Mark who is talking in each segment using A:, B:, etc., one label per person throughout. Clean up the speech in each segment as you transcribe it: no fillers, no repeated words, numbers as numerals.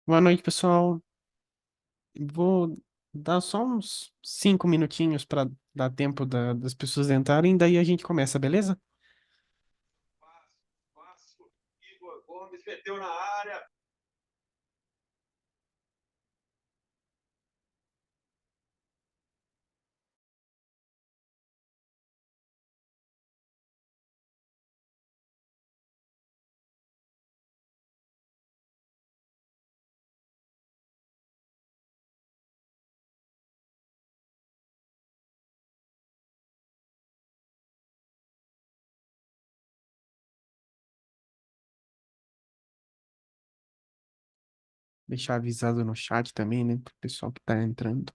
A: Boa noite, pessoal. Vou dar só uns 5 minutinhos para dar tempo das pessoas entrarem, daí a gente começa, beleza?
B: Igor Gomes meteu na área.
A: Deixar avisado no chat também, né, pro pessoal que tá entrando.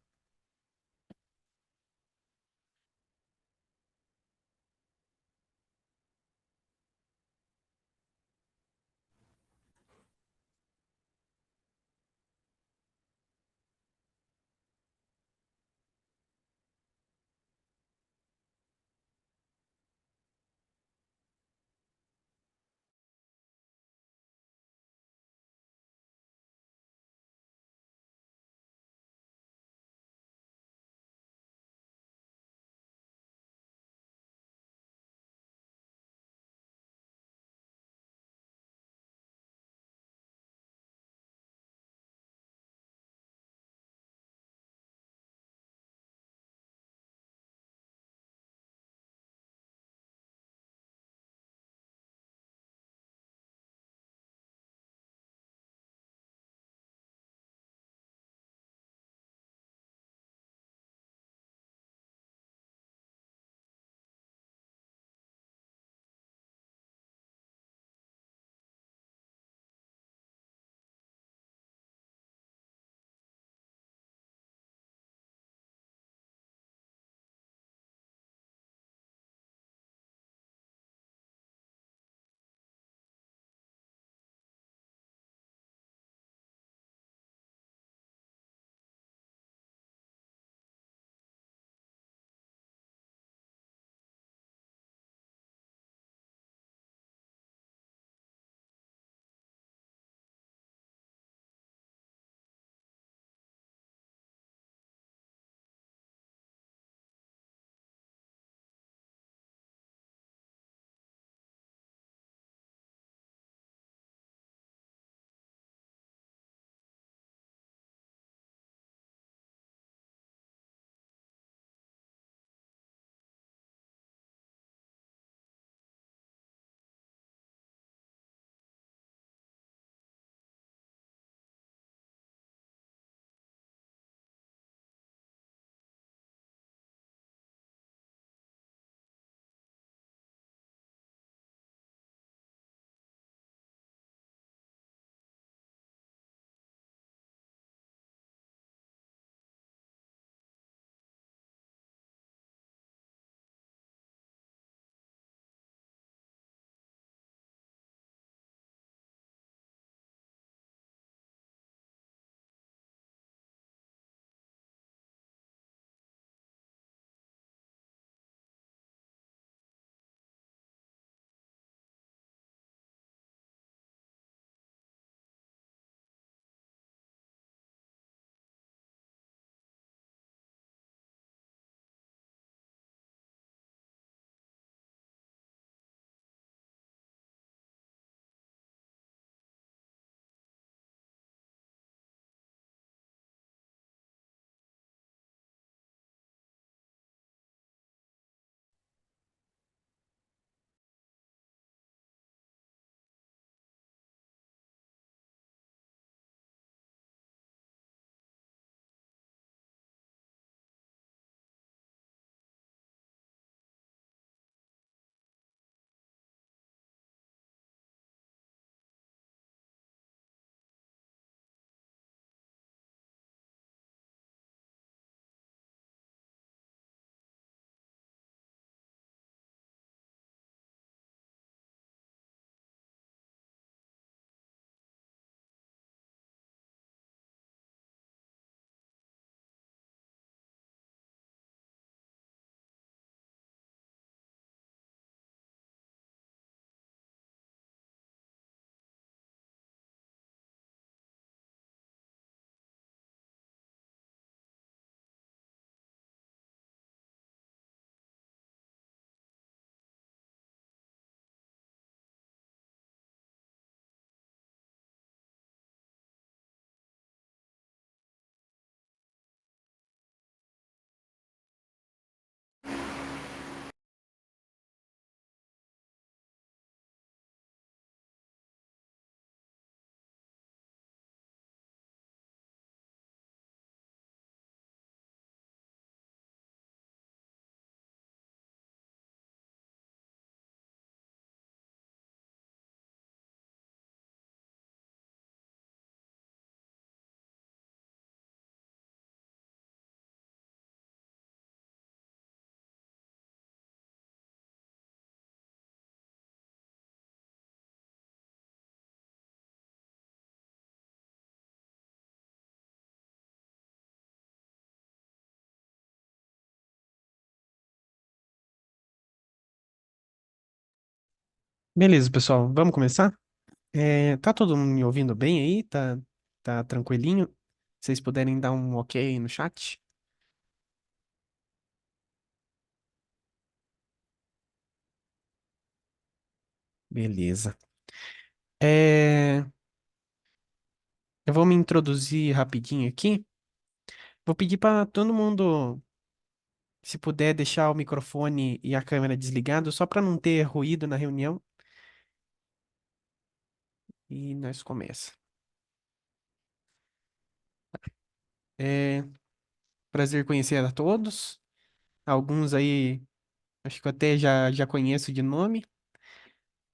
A: Beleza, pessoal, vamos começar? Tá todo mundo me ouvindo bem aí? Tá tranquilinho? Se vocês puderem dar um ok aí no chat? Beleza. É, eu vou me introduzir rapidinho aqui. Vou pedir para todo mundo, se puder, deixar o microfone e a câmera desligado, só para não ter ruído na reunião. E nós começa. É, prazer conhecer a todos. Alguns aí, acho que eu até já conheço de nome.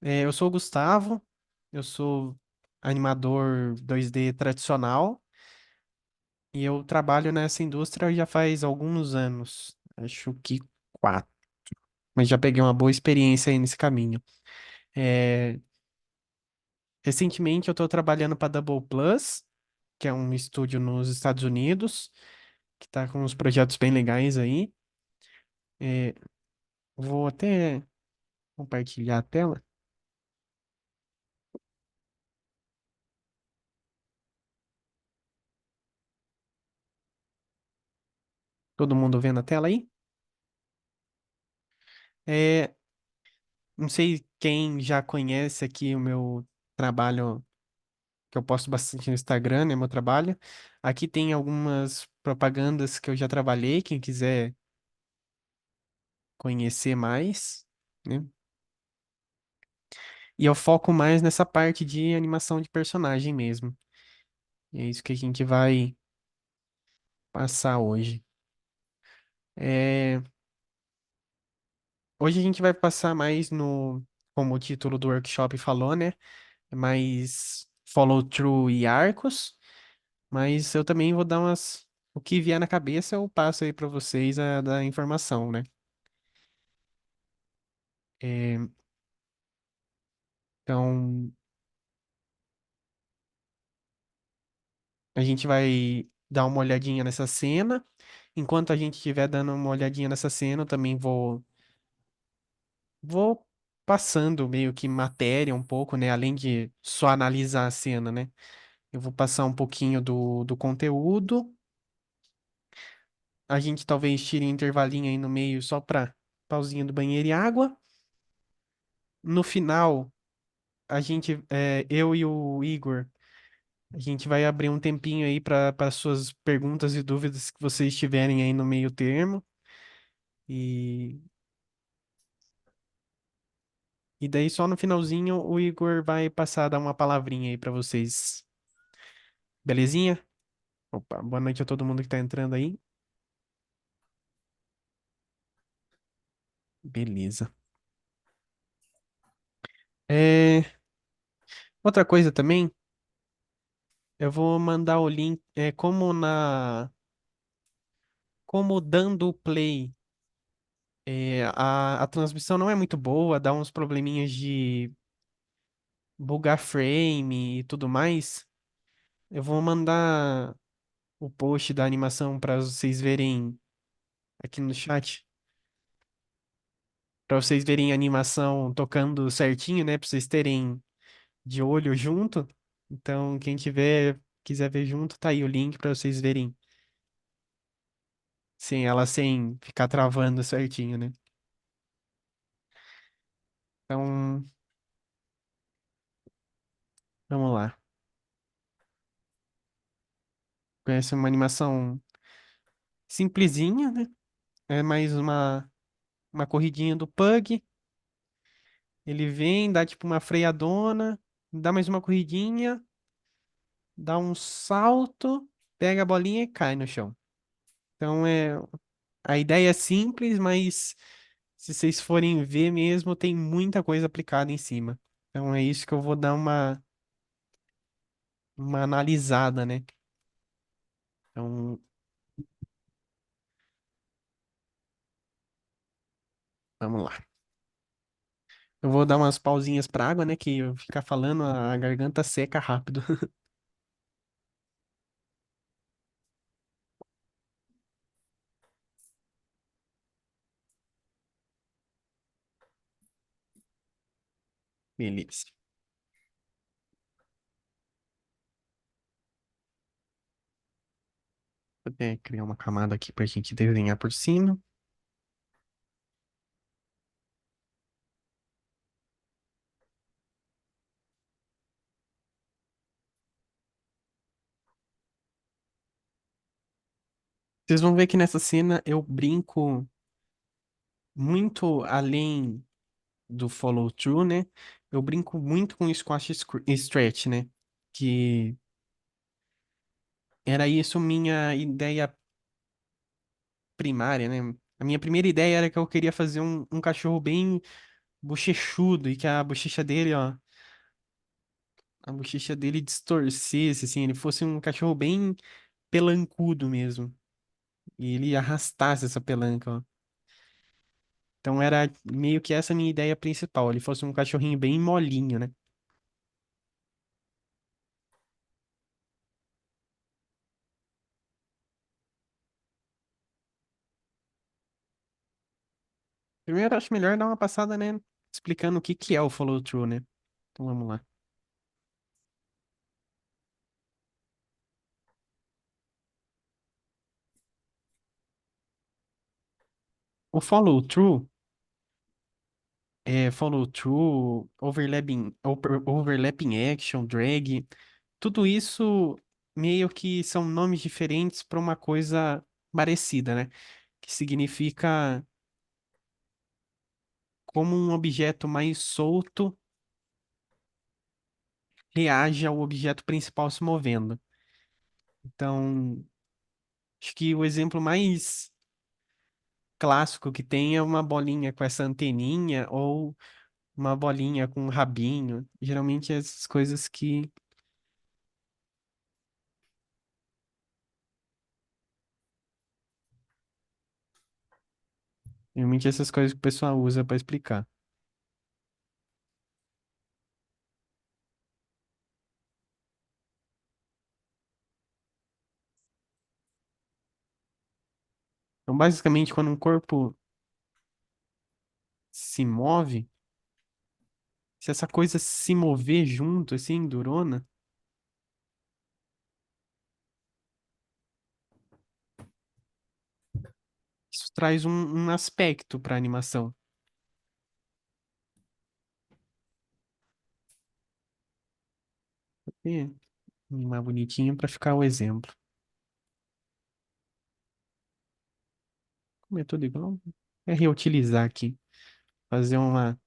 A: Eu sou o Gustavo, eu sou animador 2D tradicional e eu trabalho nessa indústria já faz alguns anos, acho que 4, mas já peguei uma boa experiência aí nesse caminho. É, recentemente eu estou trabalhando para Double Plus, que é um estúdio nos Estados Unidos, que está com uns projetos bem legais aí. É, vou até compartilhar a tela. Todo mundo vendo a tela aí? É, não sei quem já conhece aqui o meu trabalho, que eu posto bastante no Instagram, né, meu trabalho. Aqui tem algumas propagandas que eu já trabalhei, quem quiser conhecer mais, né? E eu foco mais nessa parte de animação de personagem mesmo. E é isso que a gente vai passar hoje. É, hoje a gente vai passar mais no, como o título do workshop falou, né? Mais follow-through e arcos. Mas eu também vou dar umas. O que vier na cabeça, eu passo aí para vocês da informação, né? É, então, a gente vai dar uma olhadinha nessa cena. Enquanto a gente estiver dando uma olhadinha nessa cena, eu também vou passando meio que matéria um pouco, né? Além de só analisar a cena, né? Eu vou passar um pouquinho do conteúdo. A gente talvez tire um intervalinho aí no meio só para pausinha do banheiro e água. No final. Eu e o Igor, a gente vai abrir um tempinho aí para suas perguntas e dúvidas que vocês tiverem aí no meio termo. E, e daí só no finalzinho o Igor vai passar a dar uma palavrinha aí para vocês. Belezinha? Opa, boa noite a todo mundo que tá entrando aí. Beleza. É, outra coisa também, eu vou mandar o link, como dando play. A transmissão não é muito boa, dá uns probleminhas de bugar frame e tudo mais, eu vou mandar o post da animação para vocês verem aqui no chat, para vocês verem a animação tocando certinho, né, para vocês terem de olho junto. Então, quem quiser ver junto, tá aí o link para vocês verem sem ficar travando certinho, né? Então, vamos lá. Conhece uma animação simplesinha, né? É mais uma corridinha do Pug. Ele vem, dá tipo uma freadona, dá mais uma corridinha, dá um salto, pega a bolinha e cai no chão. Então a ideia é simples, mas se vocês forem ver mesmo, tem muita coisa aplicada em cima. Então é isso que eu vou dar uma analisada, né? Então, vamos lá. Eu vou dar umas pausinhas pra água, né? Que eu ficar falando, a garganta seca rápido. Beleza. Vou até criar uma camada aqui pra gente desenhar por cima. Vocês vão ver que nessa cena eu brinco muito além do follow through, né? Eu brinco muito com o stretch, né? Que era isso minha ideia primária, né? A minha primeira ideia era que eu queria fazer um cachorro bem bochechudo e que a bochecha dele, ó, a bochecha dele distorcesse, assim, ele fosse um cachorro bem pelancudo mesmo. E ele arrastasse essa pelanca, ó. Então era meio que essa a minha ideia principal. Ele fosse um cachorrinho bem molinho, né? Primeiro, acho melhor dar uma passada, né? Explicando o que que é o follow-through, né? Então vamos lá. O follow-through follow-through, overlapping action, drag, tudo isso meio que são nomes diferentes para uma coisa parecida, né? Que significa como um objeto mais solto reage ao objeto principal se movendo. Então, acho que o exemplo mais clássico que tem é uma bolinha com essa anteninha ou uma bolinha com um rabinho. Geralmente essas coisas que Geralmente essas coisas que o pessoal usa para explicar. Então, basicamente, quando um corpo se move, se essa coisa se mover junto, assim, durona, isso traz um aspecto para a animação. E mais bonitinho para ficar o exemplo. Como é tudo igual, é reutilizar aqui, fazer uma.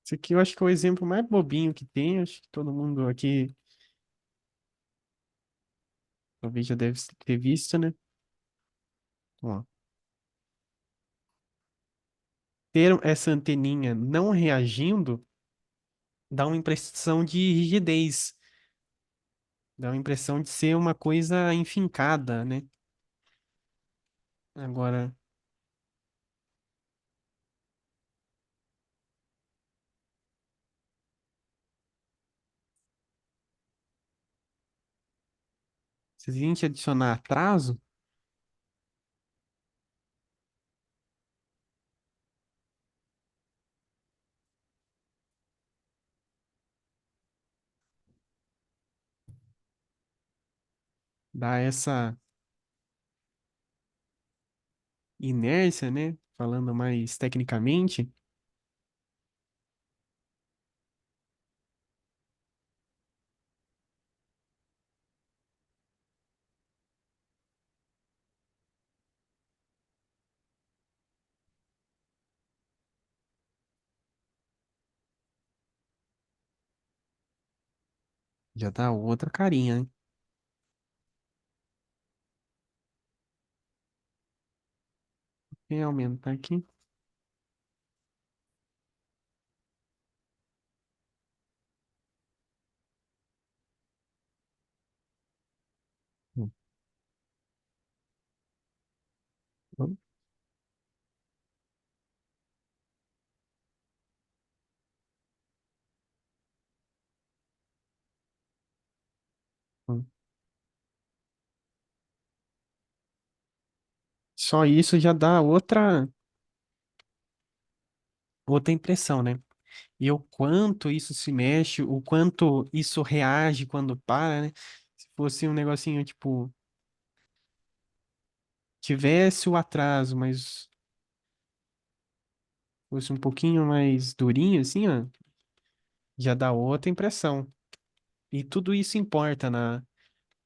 A: Esse aqui eu acho que é o exemplo mais bobinho que tem. Acho que todo mundo aqui talvez já deve ter visto, né? Ó, ter essa anteninha não reagindo dá uma impressão de rigidez, dá uma impressão de ser uma coisa enfincada, né? Agora, se a gente adicionar atraso, dá essa inércia, né? Falando mais tecnicamente, já dá outra carinha, né? Vou aumentar aqui. Só isso já dá outra impressão, né? E o quanto isso se mexe, o quanto isso reage quando para, né? Se fosse um negocinho, tipo, tivesse o atraso, mas fosse um pouquinho mais durinho, assim, ó, já dá outra impressão. E tudo isso importa na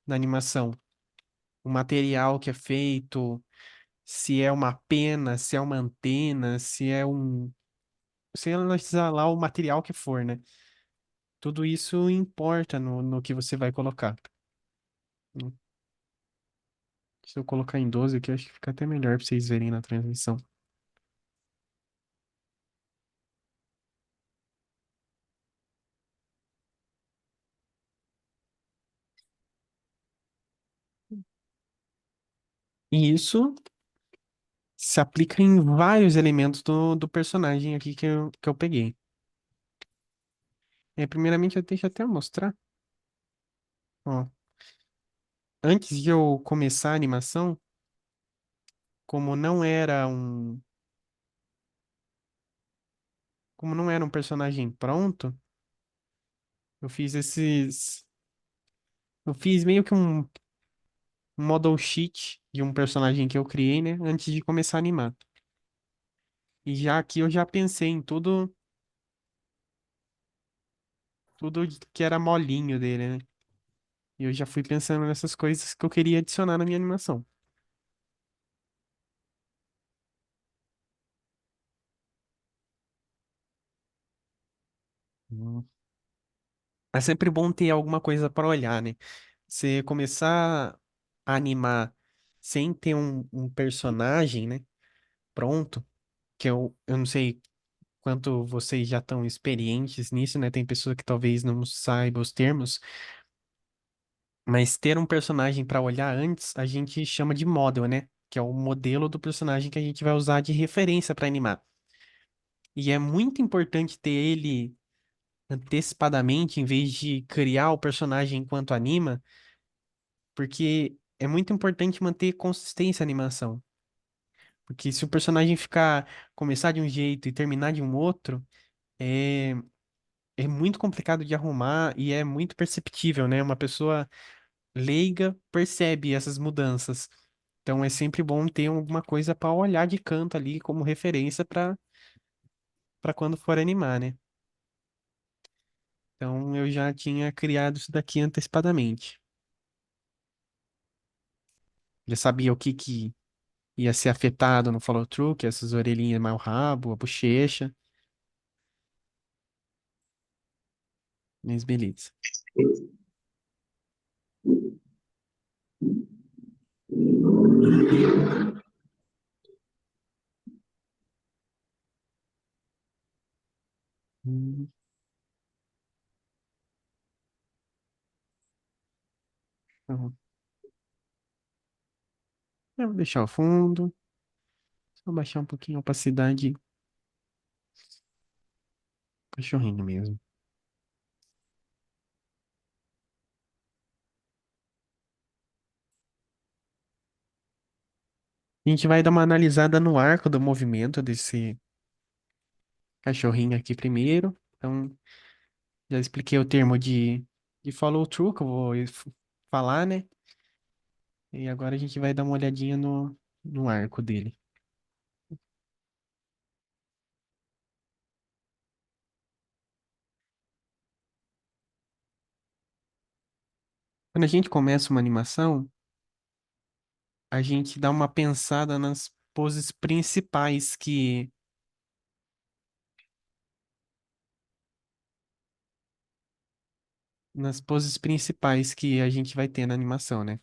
A: animação. O material que é feito, se é uma pena, se é uma antena, se é um. Se analisar lá o material que for, né? Tudo isso importa no que você vai colocar. Se eu colocar em 12 aqui, acho que fica até melhor pra vocês verem na transmissão. E isso se aplica em vários elementos do personagem aqui que eu peguei. Primeiramente, deixa eu até mostrar. Ó, antes de eu começar a animação, como não era um, como não era um personagem pronto, eu fiz esses, eu fiz meio que um model sheet de um personagem que eu criei, né, antes de começar a animar. E já aqui eu já pensei em tudo que era molinho dele, né? E eu já fui pensando nessas coisas que eu queria adicionar na minha animação. Hum. É sempre bom ter alguma coisa para olhar, né? Você começar a animar sem ter um personagem, né, pronto, que eu não sei quanto vocês já estão experientes nisso, né? Tem pessoa que talvez não saiba os termos, mas ter um personagem para olhar antes, a gente chama de model, né? Que é o modelo do personagem que a gente vai usar de referência para animar. E é muito importante ter ele antecipadamente, em vez de criar o personagem enquanto anima, porque é muito importante manter consistência a animação. Porque se o personagem começar de um jeito e terminar de um outro, é, é muito complicado de arrumar e é muito perceptível, né? Uma pessoa leiga percebe essas mudanças. Então é sempre bom ter alguma coisa para olhar de canto ali como referência para quando for animar, né? Então eu já tinha criado isso daqui antecipadamente. Já sabia o que ia ser afetado no follow-through, que é essas orelhinhas mais o rabo, a bochecha, mas beleza. Hum, então, eu vou deixar o fundo, só baixar um pouquinho a opacidade, cachorrinho mesmo. A gente vai dar uma analisada no arco do movimento desse cachorrinho aqui primeiro. Então, já expliquei o termo de follow-through que eu vou falar, né? E agora a gente vai dar uma olhadinha no arco dele. Quando a gente começa uma animação, a gente dá uma pensada nas poses principais que a gente vai ter na animação, né?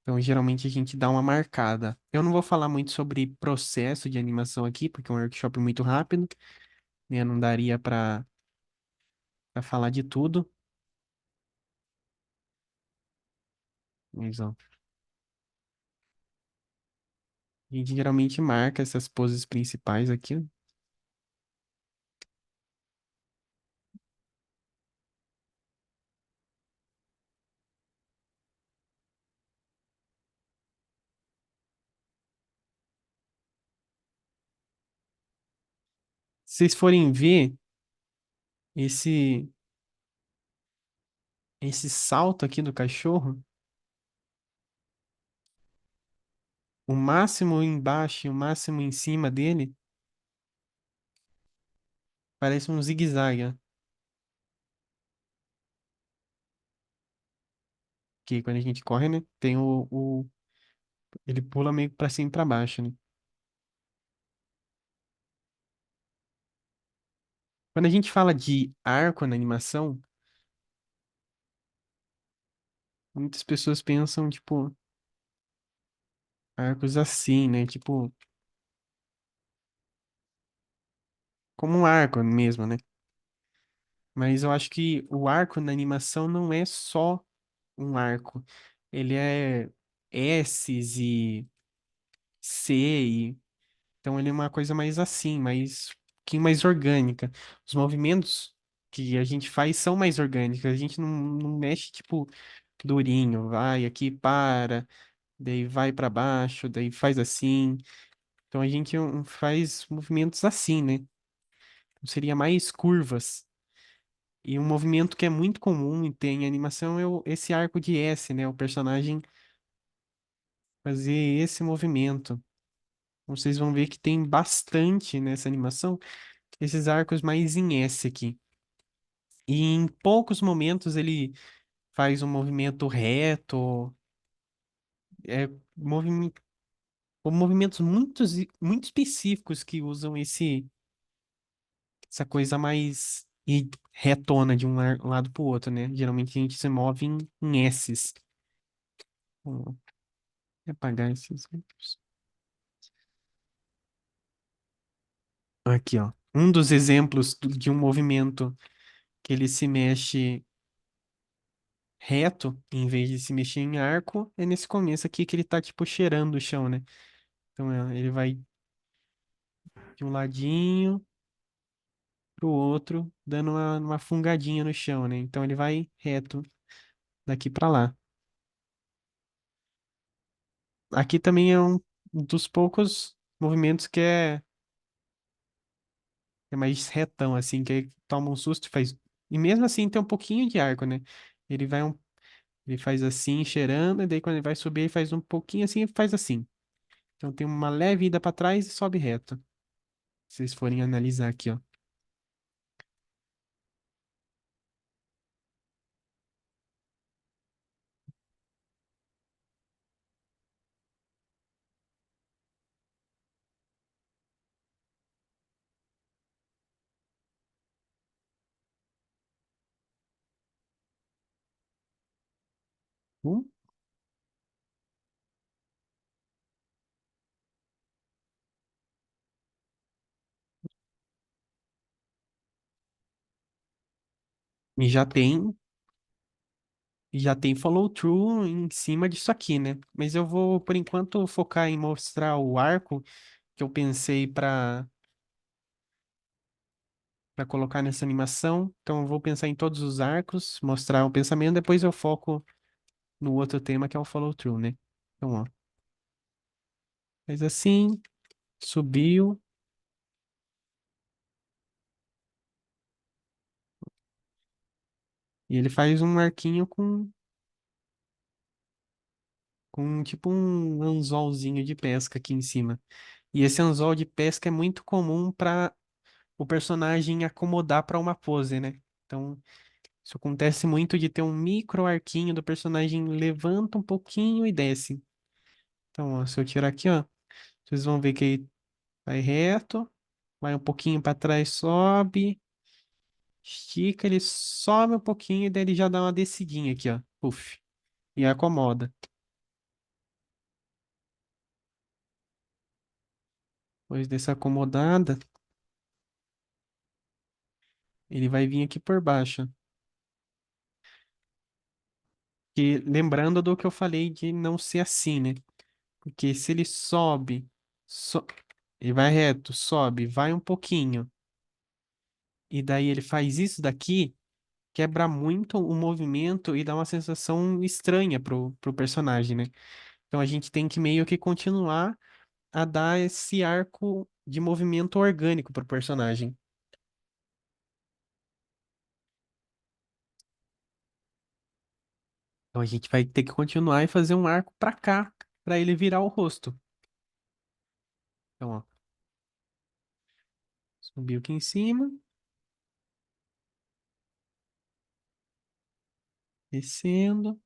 A: Então, geralmente a gente dá uma marcada. Eu não vou falar muito sobre processo de animação aqui, porque é um workshop muito rápido, né? Não daria para falar de tudo. Mas, ó, a gente geralmente marca essas poses principais aqui, ó. vocês forem ver esse esse salto aqui do cachorro, o máximo embaixo e o máximo em cima dele parece um zigue-zague, ó. Que quando a gente corre, né? Tem ele pula meio pra cima e pra baixo, né? Quando a gente fala de arco na animação, muitas pessoas pensam, tipo, arcos assim, né? Tipo, como um arco mesmo, né? Mas eu acho que o arco na animação não é só um arco. Ele é S's e C, então ele é uma coisa mais assim, mais, um pouquinho mais orgânica. Os movimentos que a gente faz são mais orgânicos. A gente não mexe, tipo, durinho, vai aqui, para, daí vai para baixo, daí faz assim. Então a gente faz movimentos assim, né? Seria mais curvas. E um movimento que é muito comum e tem em animação é esse arco de S, né? O personagem fazer esse movimento. Vocês vão ver que tem bastante nessa animação esses arcos mais em S aqui. E em poucos momentos ele faz um movimento reto, é, movim- ou movimentos muito específicos que usam essa coisa mais retona de lado para o outro, né? Geralmente a gente se move em S's. Vou apagar esses outros. Aqui, ó. Um dos exemplos de um movimento que ele se mexe reto, em vez de se mexer em arco, é nesse começo aqui que ele tá, tipo, cheirando o chão, né? Então, ele vai de um ladinho pro outro, dando uma fungadinha no chão, né? Então, ele vai reto daqui pra lá. Aqui também é um dos poucos movimentos que é mais retão, assim, que aí toma um susto e faz... E mesmo assim tem um pouquinho de arco, né? Ele vai ele faz assim, cheirando, e daí quando ele vai subir, ele faz um pouquinho assim e faz assim. Então tem uma leve ida para trás e sobe reto. Se vocês forem analisar aqui, ó. Um, e já tem follow through em cima disso aqui, né? Mas eu vou, por enquanto, focar em mostrar o arco que eu pensei para colocar nessa animação. Então eu vou pensar em todos os arcos, mostrar o pensamento, depois eu foco no outro tema que é o follow through, né? Então, ó, faz assim, subiu, e ele faz um arquinho com tipo um anzolzinho de pesca aqui em cima. E esse anzol de pesca é muito comum para o personagem acomodar para uma pose, né? Então, isso acontece muito de ter um micro arquinho do personagem levanta um pouquinho e desce. Então, ó, se eu tirar aqui, ó, vocês vão ver que ele vai reto, vai um pouquinho para trás, sobe, estica, ele sobe um pouquinho e daí ele já dá uma descidinha aqui, ó. Puf, e acomoda. Depois dessa acomodada, ele vai vir aqui por baixo. E lembrando do que eu falei de não ser assim, né? Porque se ele sobe, ele vai reto, sobe, vai um pouquinho, e daí ele faz isso daqui, quebra muito o movimento e dá uma sensação estranha pro personagem, né? Então a gente tem que meio que continuar a dar esse arco de movimento orgânico pro personagem. Então a gente vai ter que continuar e fazer um arco pra cá, pra ele virar o rosto. Então, ó, subiu aqui em cima, descendo.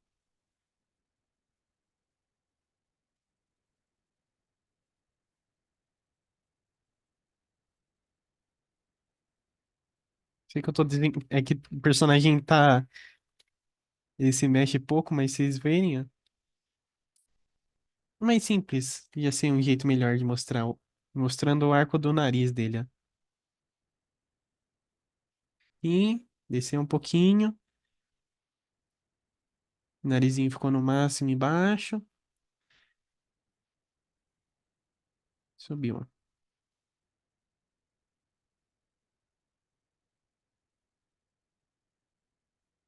A: Sei que eu tô é que o personagem tá, ele se mexe pouco, mas vocês verem, ó, mais simples. Ia ser um jeito melhor de mostrar, mostrando o arco do nariz dele, ó. E descer um pouquinho, o narizinho ficou no máximo embaixo, subiu, ó.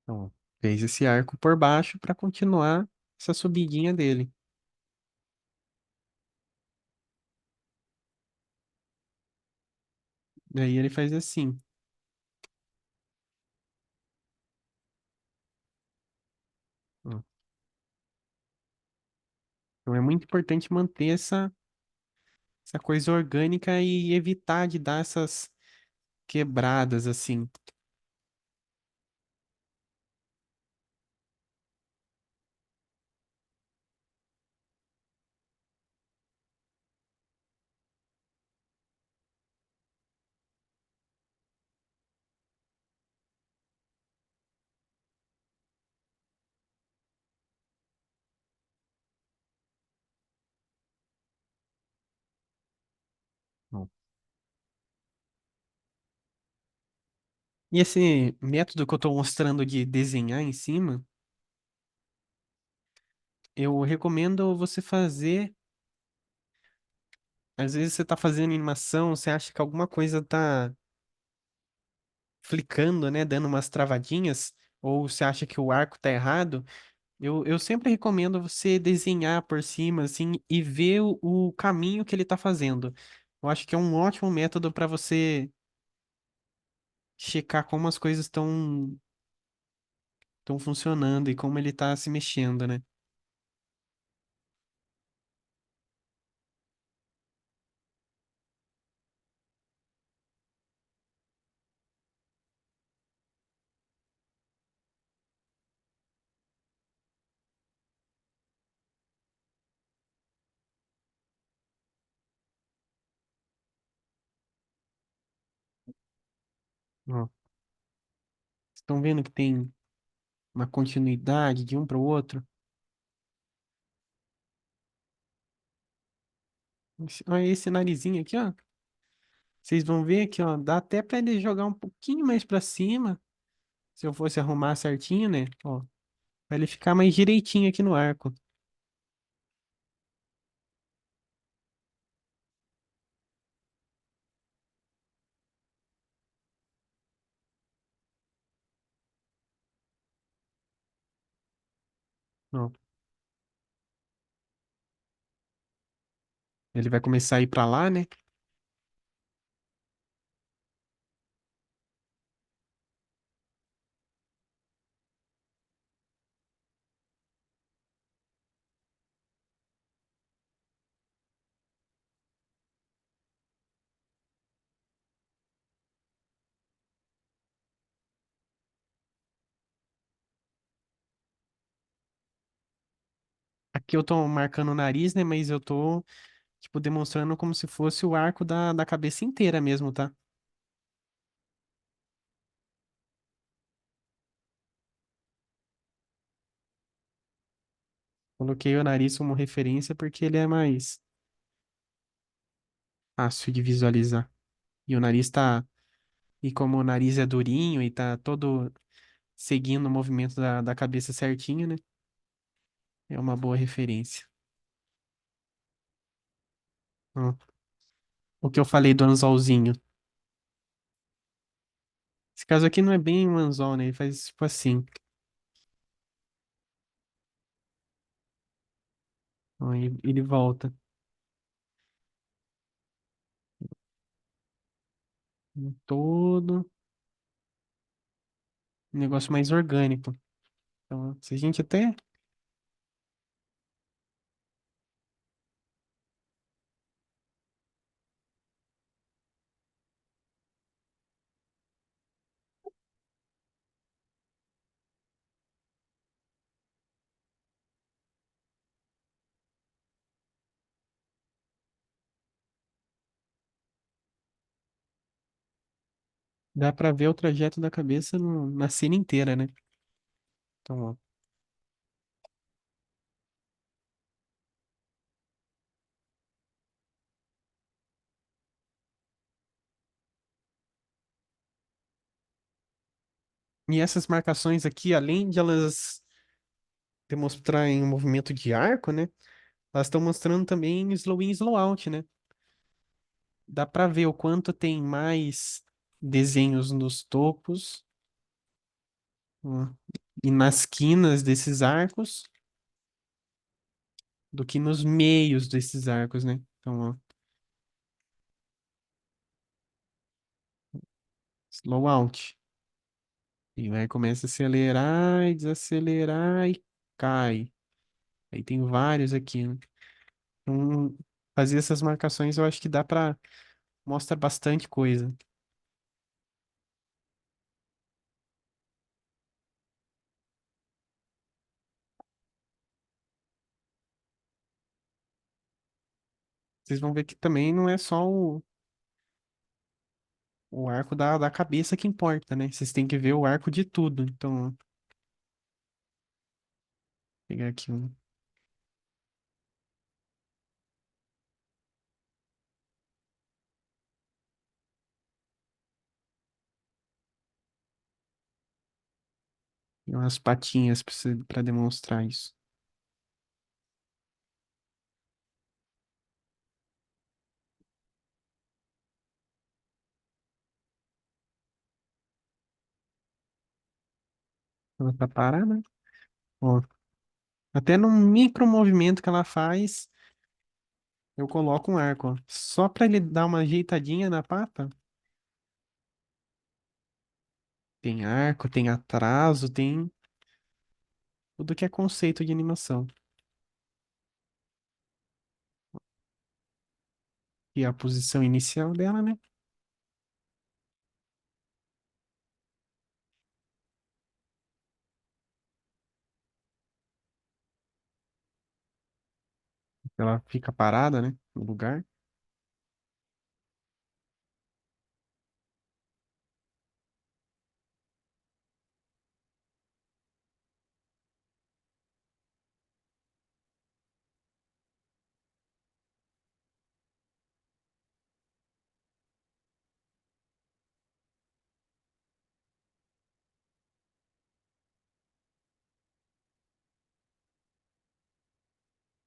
A: Então, ó, fez esse arco por baixo para continuar essa subidinha dele. Daí ele faz assim, ó. Então é muito importante manter essa coisa orgânica e evitar de dar essas quebradas assim. Ó. E esse método que eu estou mostrando de desenhar em cima, eu recomendo você fazer. Às vezes você está fazendo animação, você acha que alguma coisa está flicando, né, dando umas travadinhas, ou você acha que o arco tá errado. Eu sempre recomendo você desenhar por cima, assim, e ver o caminho que ele tá fazendo. Eu acho que é um ótimo método para você checar como as coisas estão funcionando e como ele tá se mexendo, né? Ó, estão vendo que tem uma continuidade de um para o outro? Olha esse narizinho aqui, ó. Vocês vão ver aqui, ó. Dá até para ele jogar um pouquinho mais para cima, se eu fosse arrumar certinho, né? Ó, para ele ficar mais direitinho aqui no arco. Ó, ele vai começar a ir para lá, né? Aqui eu tô marcando o nariz, né? Mas eu tô, tipo, demonstrando como se fosse o arco da cabeça inteira mesmo, tá? Coloquei o nariz como referência porque ele é mais fácil de visualizar. E o nariz tá. E como o nariz é durinho e tá todo seguindo o movimento da cabeça certinho, né? É uma boa referência. Ó, o que eu falei do anzolzinho. Esse caso aqui não é bem um anzol, né? Ele faz tipo assim. Ó, e ele volta. Todo um negócio mais orgânico. Então, se a gente até Dá pra ver o trajeto da cabeça na cena inteira, né? Então, ó. E essas marcações aqui, além de elas demonstrarem um movimento de arco, né? Elas estão mostrando também slow in, slow out, né? Dá pra ver o quanto tem mais desenhos nos topos, ó, e nas quinas desses arcos do que nos meios desses arcos, né? Então, ó, slow out. E vai começa a acelerar e desacelerar e cai. Aí tem vários aqui, né? Então, fazer essas marcações eu acho que dá pra mostra bastante coisa. Vocês vão ver que também não é só o arco da cabeça que importa, né? Vocês têm que ver o arco de tudo. Então, vou pegar aqui umas patinhas para demonstrar isso. Ela tá parada. Ó, até no micro movimento que ela faz, eu coloco um arco, ó. Só para ele dar uma ajeitadinha na pata. Tem arco, tem atraso, tem tudo que é conceito de animação. E a posição inicial dela, né? Ela fica parada, né? No lugar.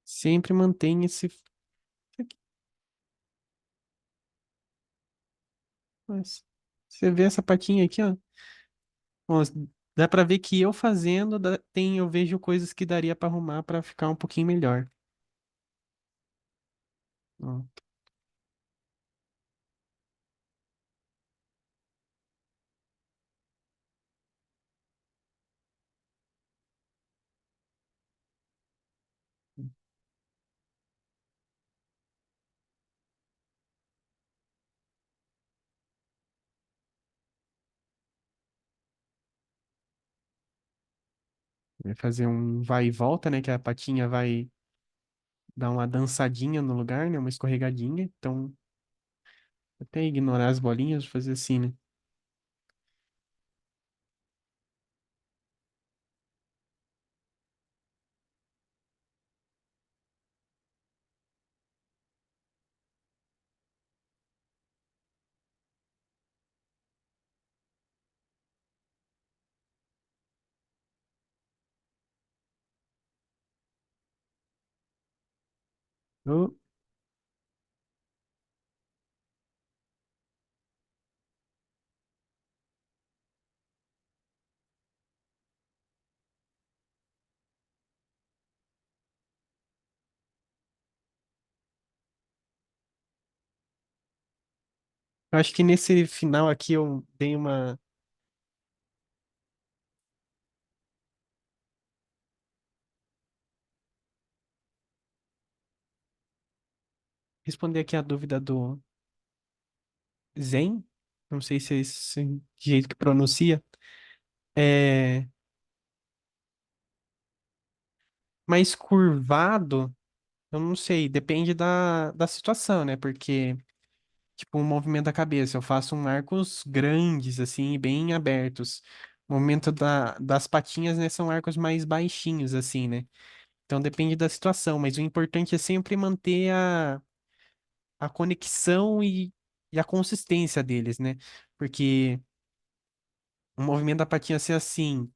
A: Sempre mantém esse. Mas você vê essa patinha aqui, ó. Ó, dá pra ver que eu fazendo, eu vejo coisas que daria pra arrumar pra ficar um pouquinho melhor. Ó, vai fazer um vai e volta, né? Que a patinha vai dar uma dançadinha no lugar, né? Uma escorregadinha. Então, até ignorar as bolinhas, fazer assim, né? Eu, eu acho que nesse final aqui eu dei uma. Responder aqui a dúvida do Zen. Não sei se é esse jeito que pronuncia. É mais curvado. Eu não sei, depende da situação, né? Porque tipo, o movimento da cabeça. Eu faço um arcos grandes, assim, bem abertos. O movimento das patinhas, né, são arcos mais baixinhos, assim, né? Então depende da situação, mas o importante é sempre manter a conexão e a consistência deles, né? Porque o movimento da patinha ser assim.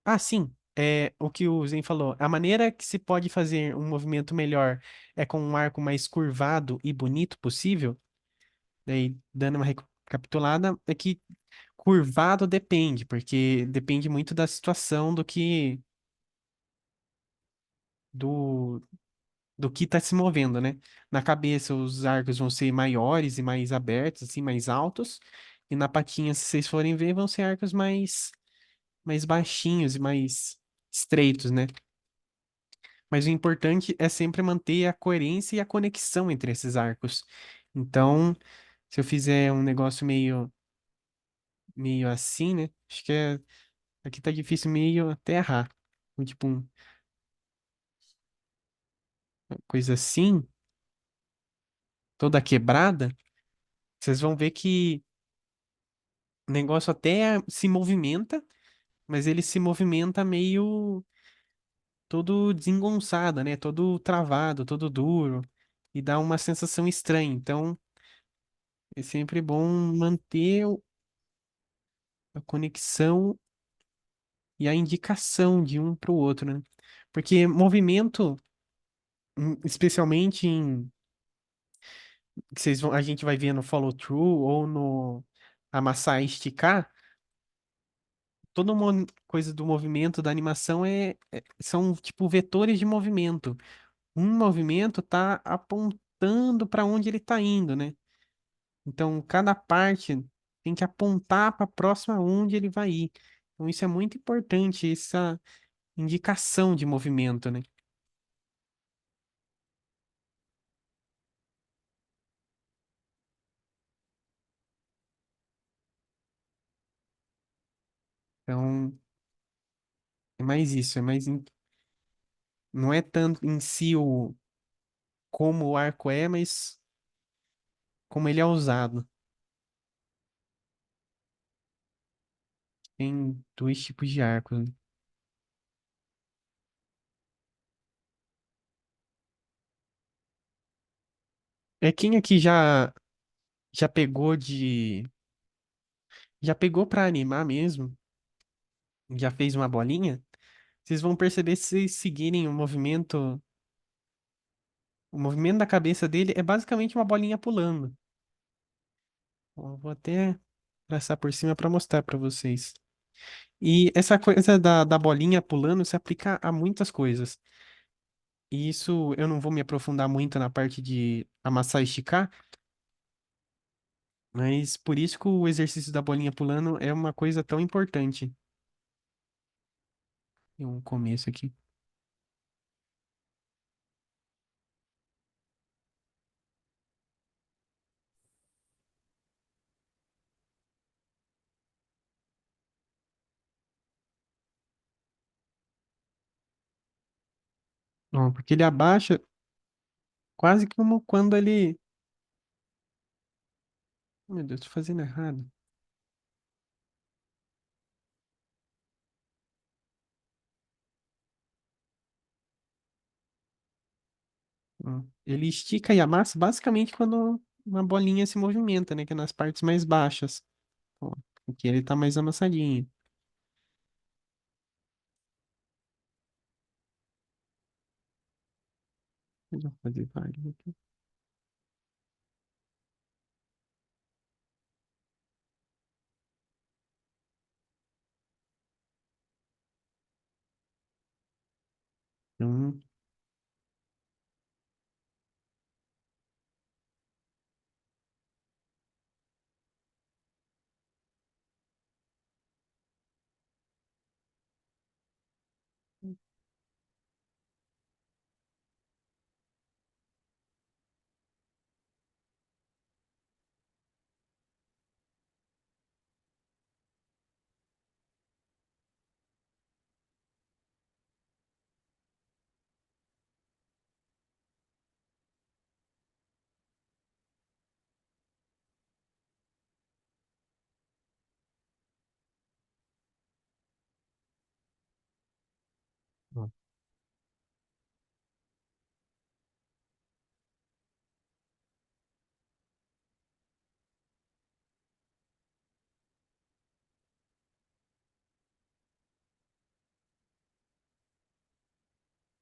A: Ah, sim. É o que o Zen falou. A maneira que se pode fazer um movimento melhor é com um arco mais curvado e bonito possível. Daí, dando uma recapitulada, é que curvado depende, porque depende muito da situação do, do que está se movendo, né? Na cabeça, os arcos vão ser maiores e mais abertos, assim, mais altos. E na patinha, se vocês forem ver, vão ser arcos mais baixinhos e mais estreitos, né? Mas o importante é sempre manter a coerência e a conexão entre esses arcos. Então, se eu fizer um negócio meio assim, né? Acho que aqui tá difícil meio até errar. Tipo, uma coisa assim, toda quebrada, vocês vão ver que o negócio até se movimenta, mas ele se movimenta meio todo desengonçado, né? Todo travado, todo duro. E dá uma sensação estranha. Então, é sempre bom manter a conexão e a indicação de um para o outro, né? Porque movimento, especialmente que a gente vai ver no follow through ou no amassar e esticar, toda uma coisa do movimento da animação são tipo vetores de movimento. Um movimento tá apontando para onde ele tá indo, né? Então cada parte tem que apontar para a próxima onde ele vai ir. Então isso é muito importante, essa indicação de movimento, né? Então é mais isso, não é tanto em si como o arco é, mas como ele é usado. Tem dois tipos de arcos, né? É quem aqui já pegou para animar mesmo, já fez uma bolinha, vocês vão perceber se vocês seguirem o movimento da cabeça dele é basicamente uma bolinha pulando. Eu vou até traçar por cima para mostrar para vocês. E essa coisa da bolinha pulando se aplica a muitas coisas. E isso eu não vou me aprofundar muito na parte de amassar e esticar, mas por isso que o exercício da bolinha pulando é uma coisa tão importante. Tem um começo aqui. Ó, porque ele abaixa quase como quando ele. Meu Deus, tô fazendo errado. Ó, ele estica e amassa basicamente quando uma bolinha se movimenta, né? Que é nas partes mais baixas. Ó, aqui ele tá mais amassadinho. Deixa eu fazer vários aqui. Então,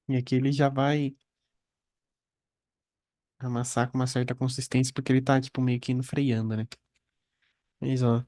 A: E aqui ele já vai amassar com uma certa consistência, porque ele tá, tipo, meio que indo freando, né? Mas, ó,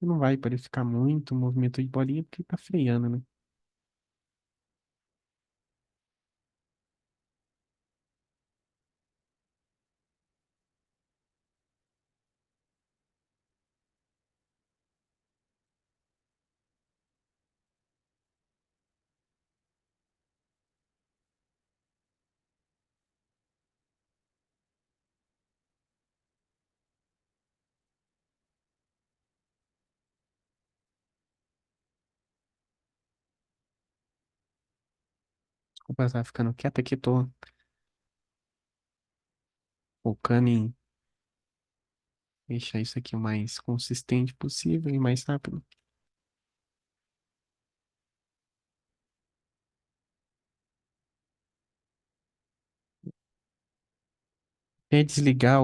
A: não vai ficar muito movimento de bolinha, porque tá freando, né? Desculpa, tá ficando quieto aqui, tô focando em deixar isso aqui o mais consistente possível e mais rápido. É desligar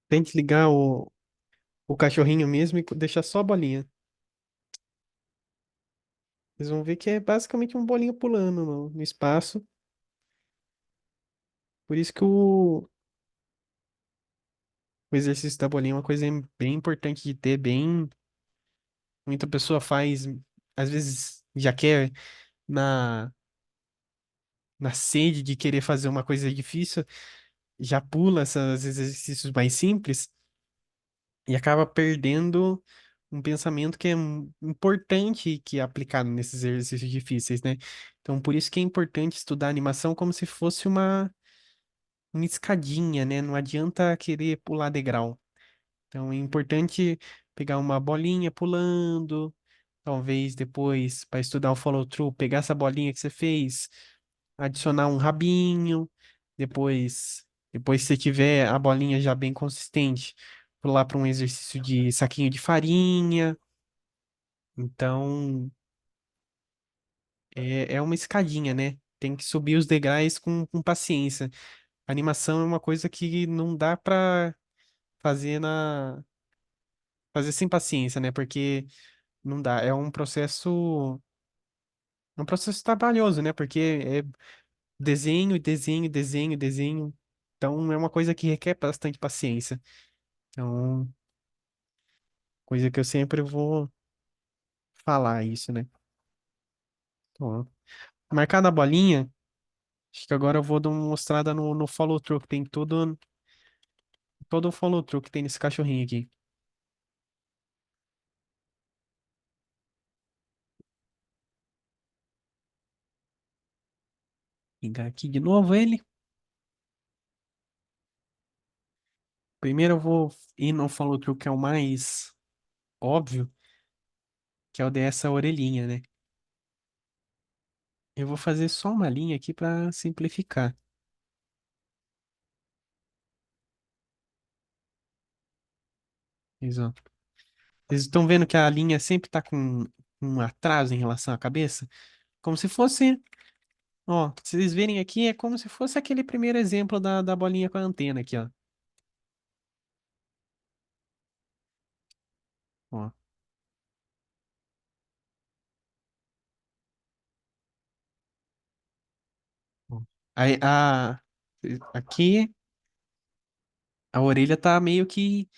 A: tem que desligar o cachorrinho mesmo e deixar só a bolinha. Vocês vão ver que é basicamente um bolinho pulando no espaço. Por isso que o exercício da bolinha é uma coisa bem importante de ter, bem. Muita pessoa faz, às vezes já quer na, na sede de querer fazer uma coisa difícil, já pula esses exercícios mais simples e acaba perdendo um pensamento que é importante que é aplicado nesses exercícios difíceis, né? Então, por isso que é importante estudar animação como se fosse uma escadinha, né? Não adianta querer pular degrau. Então é importante pegar uma bolinha pulando, talvez depois, para estudar o follow-through, pegar essa bolinha que você fez, adicionar um rabinho, depois que você tiver a bolinha já bem consistente, pular para um exercício de saquinho de farinha. Então é uma escadinha, né? Tem que subir os degraus com paciência. A animação é uma coisa que não dá para fazer fazer sem paciência, né? Porque não dá, é um processo trabalhoso, né? Porque é desenho, desenho, desenho, desenho. Então é uma coisa que requer bastante paciência. Então, coisa que eu sempre vou falar isso, né? Então, marcada a bolinha, acho que agora eu vou dar uma mostrada no follow-through, que tem todo o follow-through que tem nesse cachorrinho aqui. Ligar aqui de novo ele. Primeiro eu vou ir no follow-through que é o mais óbvio, que é o dessa orelhinha, né? Eu vou fazer só uma linha aqui para simplificar. Exato. Vocês estão vendo que a linha sempre está com um atraso em relação à cabeça? Como se fosse, ó, se vocês verem aqui, é como se fosse aquele primeiro exemplo da bolinha com a antena aqui, ó. Ó, ó. Aí, aqui a orelha tá meio que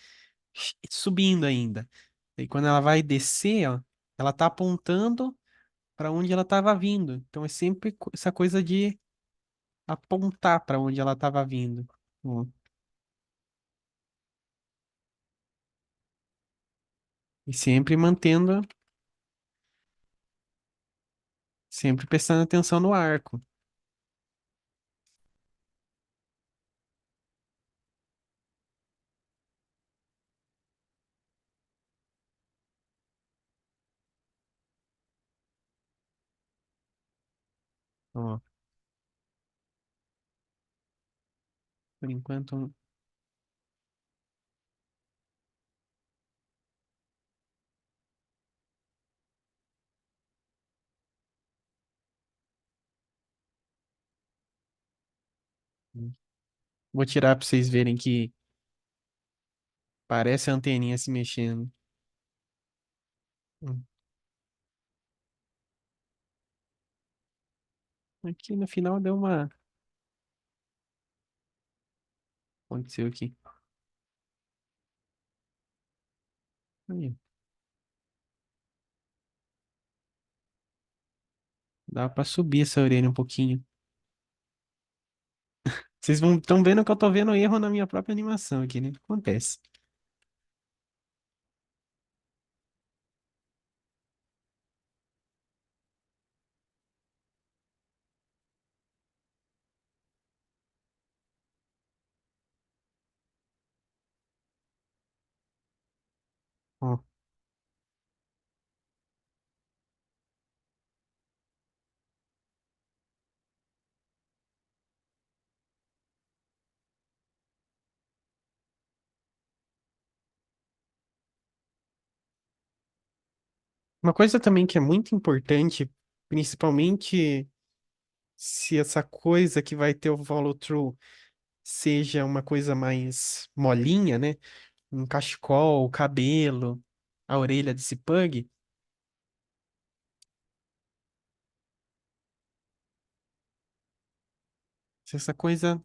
A: subindo ainda. E quando ela vai descer, ó, ela tá apontando para onde ela estava vindo. Então é sempre essa coisa de apontar para onde ela estava vindo. Ó. E sempre prestando atenção no arco. Ó. Por enquanto, vou tirar para vocês verem que parece a anteninha se mexendo. Hum. Aqui no final deu uma. Aconteceu aqui. Aí, dá para subir essa orelha um pouquinho. Vocês vão estão vendo que eu tô vendo erro na minha própria animação aqui, né? Acontece. Ó, uma coisa também que é muito importante, principalmente se essa coisa que vai ter o follow-through seja uma coisa mais molinha, né? Um cachecol, o cabelo, a orelha desse pug, se essa coisa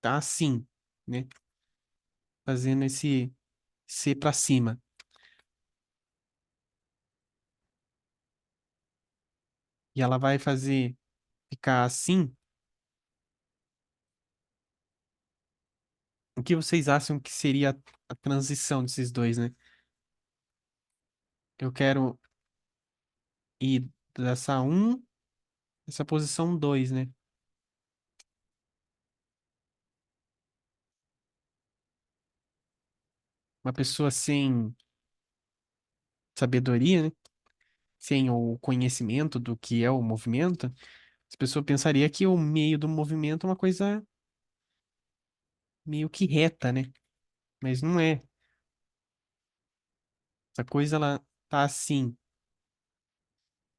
A: tá assim, né? Fazendo esse C pra cima. E ela vai fazer ficar assim. O que vocês acham que seria a transição desses dois, né? Eu quero ir dessa um, essa posição 2, né? Uma pessoa sem sabedoria, né? Sem o conhecimento do que é o movimento, as pessoas pensariam que o meio do movimento é uma coisa meio que reta, né? Mas não é. Essa coisa, ela tá assim.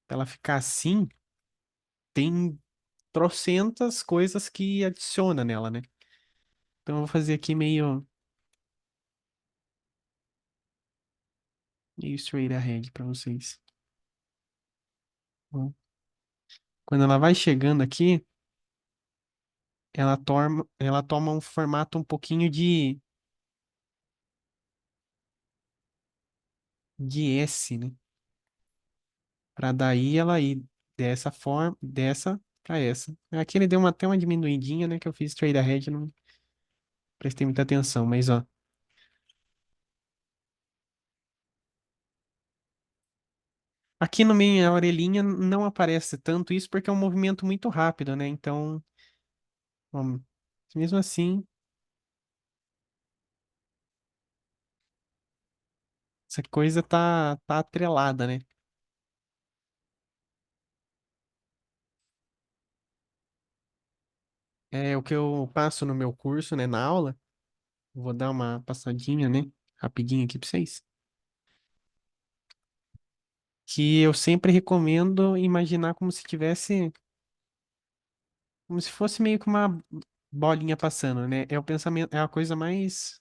A: Pra ela ficar assim, tem trocentas coisas que adiciona nela, né? Então eu vou fazer aqui meio straight ahead pra vocês. Bom, quando ela vai chegando aqui, ela toma um formato um pouquinho de S, né? Pra daí ela ir dessa forma, dessa pra essa. Aqui ele deu até uma diminuidinha, né? Que eu fiz straight ahead, não prestei muita atenção, mas ó. Aqui no meio, a orelhinha não aparece tanto isso porque é um movimento muito rápido, né? Então, ó, mesmo assim, essa coisa tá atrelada, né? É o que eu passo no meu curso, né? Na aula. Vou dar uma passadinha, né? Rapidinho aqui pra vocês. Que eu sempre recomendo imaginar como se tivesse, como se fosse meio que uma bolinha passando, né? É o pensamento, é a coisa mais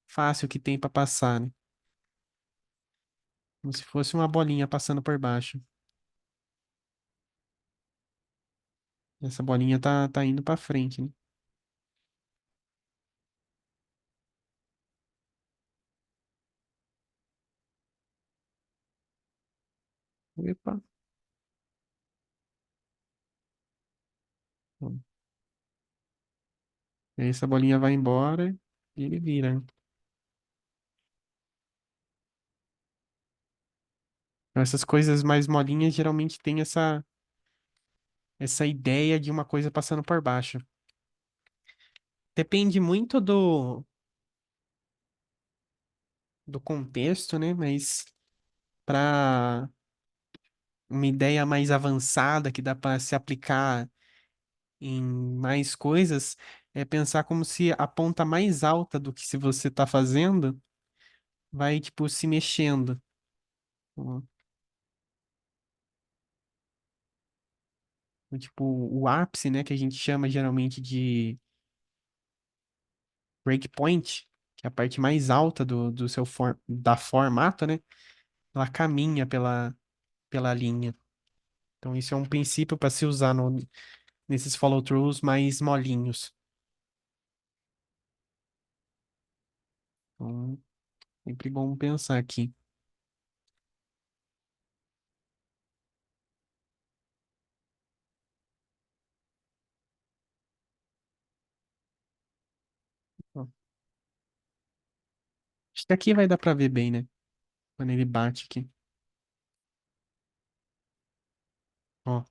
A: fácil que tem pra passar, né? Como se fosse uma bolinha passando por baixo. Essa bolinha tá indo pra frente, né? Epa. Bom, aí essa bolinha vai embora e ele vira, né? Então, essas coisas mais molinhas geralmente têm essa ideia de uma coisa passando por baixo. Depende muito do contexto, né? Mas para uma ideia mais avançada que dá para se aplicar em mais coisas, é pensar como se a ponta mais alta do que se você está fazendo vai, tipo, se mexendo. Ó, tipo, o ápice, né, que a gente chama geralmente de breakpoint, que é a parte mais alta do seu da formato, né? Ela caminha pela linha. Então, isso é um princípio para se usar nesses follow-throughs mais molinhos. Então, sempre bom pensar aqui. Ó, acho que aqui vai dar para ver bem, né? Quando ele bate aqui. Ó,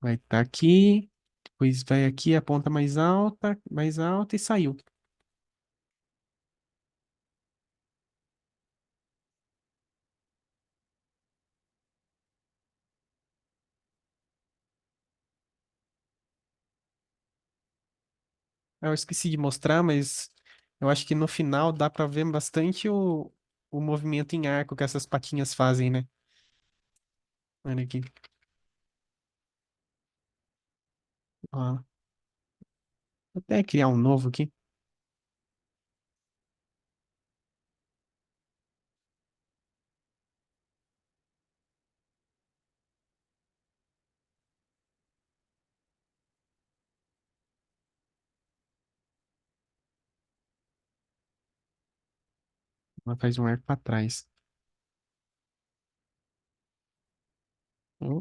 A: vai estar aqui, depois vai aqui, a ponta mais alta e saiu. Eu esqueci de mostrar, mas eu acho que no final dá para ver bastante o movimento em arco que essas patinhas fazem, né? Olha aqui. Ó, vou até criar um novo aqui. Ela faz um arco para trás. Ó,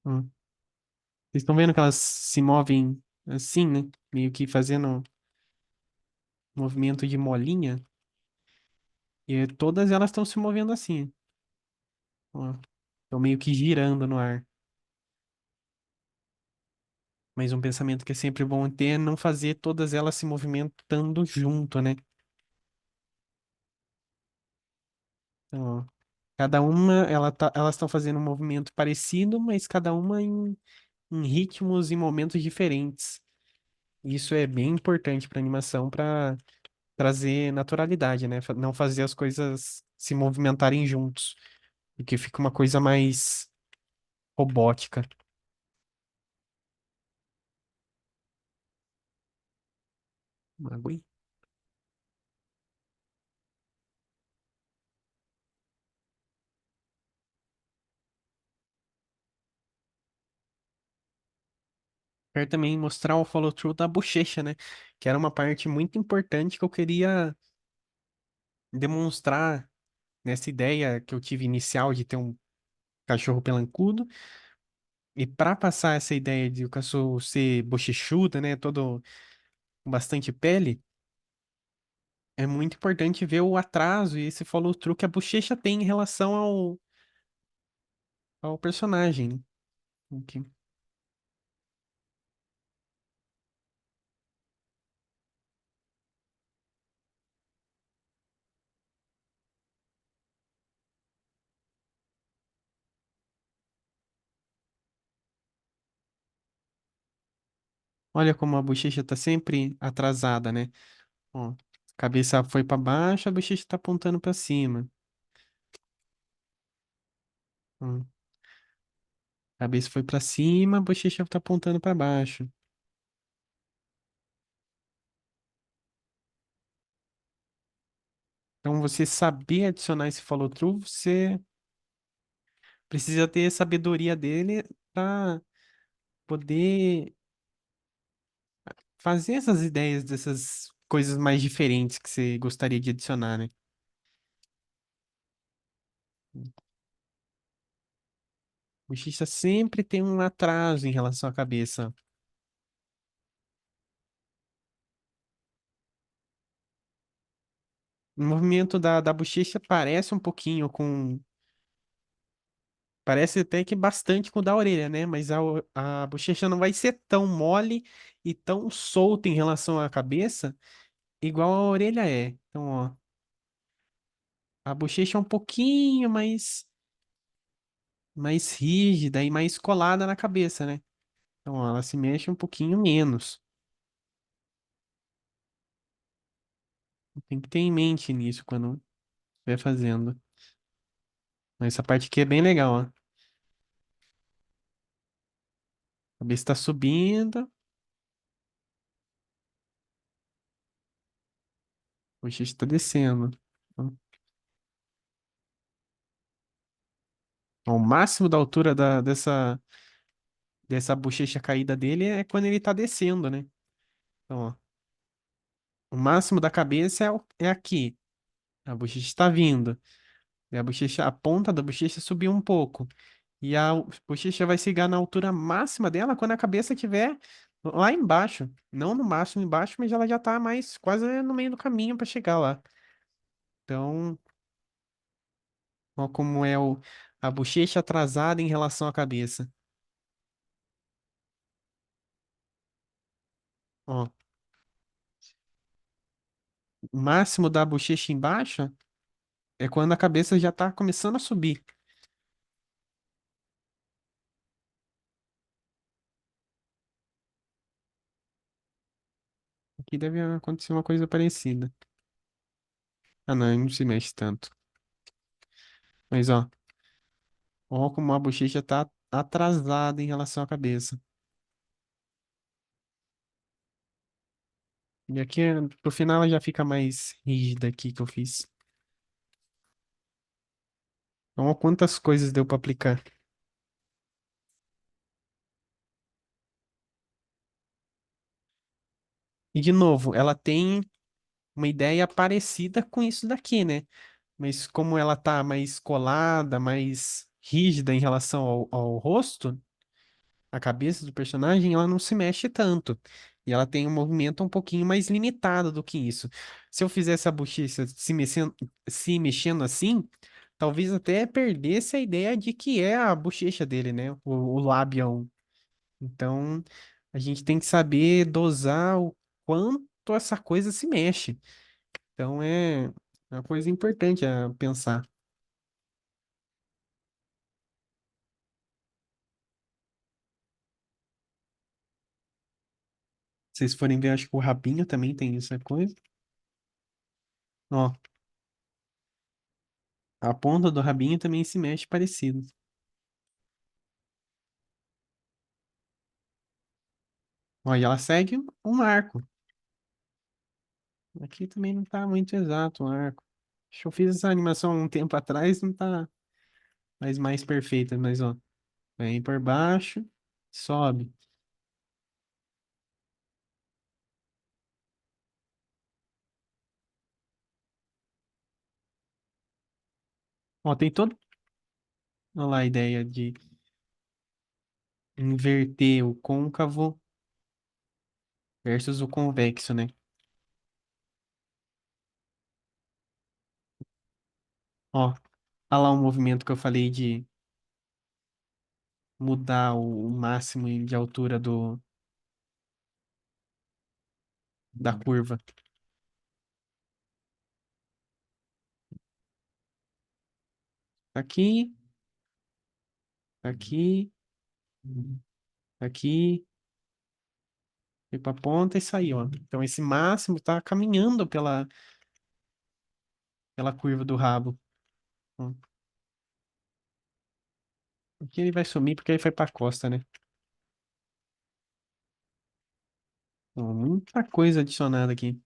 A: ó. Vocês estão vendo que elas se movem assim, né? Meio que fazendo movimento de molinha. E todas elas estão se movendo assim. Ó. Estão meio que girando no ar. Mas um pensamento que é sempre bom ter é não fazer todas elas se movimentando junto, né? Então, ó, cada uma, elas estão fazendo um movimento parecido, mas cada uma em ritmos e momentos diferentes. Isso é bem importante para animação, para trazer naturalidade, né? Não fazer as coisas se movimentarem juntos, porque fica uma coisa mais robótica. Uma água aí. Quero também mostrar o follow-through da bochecha, né? Que era uma parte muito importante que eu queria demonstrar nessa ideia que eu tive inicial de ter um cachorro pelancudo. E para passar essa ideia de o cachorro ser bochechudo, né? Todo com bastante pele, é muito importante ver o atraso e esse follow-through que a bochecha tem em relação ao personagem, né? Ok. Olha como a bochecha tá sempre atrasada, né? Ó, cabeça foi para baixo, a bochecha tá apontando para cima. Ó, cabeça foi para cima, a bochecha tá apontando para baixo. Então, você saber adicionar esse follow-through, você precisa ter sabedoria dele para poder fazer essas ideias dessas coisas mais diferentes que você gostaria de adicionar, né? O bochecha sempre tem um atraso em relação à cabeça. O movimento da bochecha parece um pouquinho com. Parece até que bastante com o da orelha, né? Mas a bochecha não vai ser tão mole e tão solta em relação à cabeça, igual a orelha é. Então, ó, a bochecha é um pouquinho mais. mais rígida e mais colada na cabeça, né? Então, ó, ela se mexe um pouquinho menos. Tem que ter em mente nisso quando estiver fazendo. Mas essa parte aqui é bem legal, ó. A cabeça está subindo, o bochecha está descendo. Ó, o máximo da altura dessa bochecha caída dele é quando ele tá descendo, né? Então, ó, o máximo da cabeça é aqui. A bochecha está vindo. E a ponta da bochecha subiu um pouco. E a bochecha vai chegar na altura máxima dela quando a cabeça estiver lá embaixo. Não no máximo embaixo, mas ela já tá mais quase no meio do caminho para chegar lá. Então, ó como é a bochecha atrasada em relação à cabeça. Ó, o máximo da bochecha embaixo é quando a cabeça já tá começando a subir. Aqui deve acontecer uma coisa parecida. Ah, não, não se mexe tanto. Mas, ó como a bochecha tá atrasada em relação à cabeça. E aqui, pro final, ela já fica mais rígida aqui que eu fiz. Então, ó, quantas coisas deu pra aplicar. E, de novo, ela tem uma ideia parecida com isso daqui, né? Mas como ela tá mais colada, mais rígida em relação ao rosto, a cabeça do personagem, ela não se mexe tanto. E ela tem um movimento um pouquinho mais limitado do que isso. Se eu fizesse a bochecha se mexendo assim, talvez até perdesse a ideia de que é a bochecha dele, né? O lábio. Então, a gente tem que saber dosar o quanto essa coisa se mexe. Então, é uma coisa importante a pensar. Se vocês forem ver, acho que o rabinho também tem essa coisa. Ó, a ponta do rabinho também se mexe parecido. Ó, e ela segue um arco. Aqui também não tá muito exato o arco. Acho que eu fiz essa animação um tempo atrás, não tá mais perfeita, mas ó, vem por baixo, sobe. Ó, tem todo, olha lá a ideia de inverter o côncavo versus o convexo, né? Ó, olha lá o movimento que eu falei de mudar o máximo de altura da curva. Aqui, aqui, aqui, foi pra ponta e saiu, ó. Então esse máximo tá caminhando pela curva do rabo. Ó. Aqui ele vai sumir porque ele foi pra costa, né? Ó, muita coisa adicionada aqui.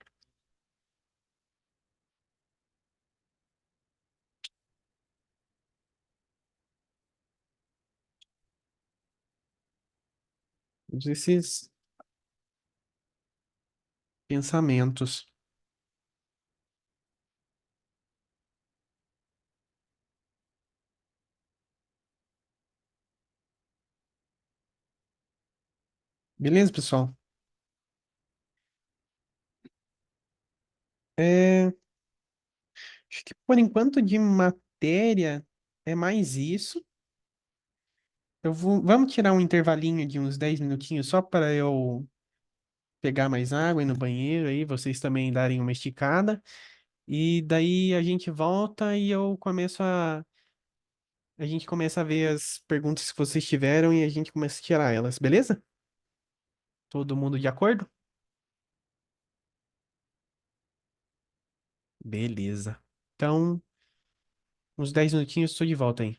A: Todos esses pensamentos. Beleza, pessoal? É, acho que por enquanto de matéria é mais isso. Vamos tirar um intervalinho de uns 10 minutinhos só para eu pegar mais água e ir no banheiro aí, vocês também darem uma esticada. E daí a gente volta e eu começo a gente começa a ver as perguntas que vocês tiveram e a gente começa a tirar elas, beleza? Todo mundo de acordo? Beleza. Então, uns 10 minutinhos, estou de volta aí.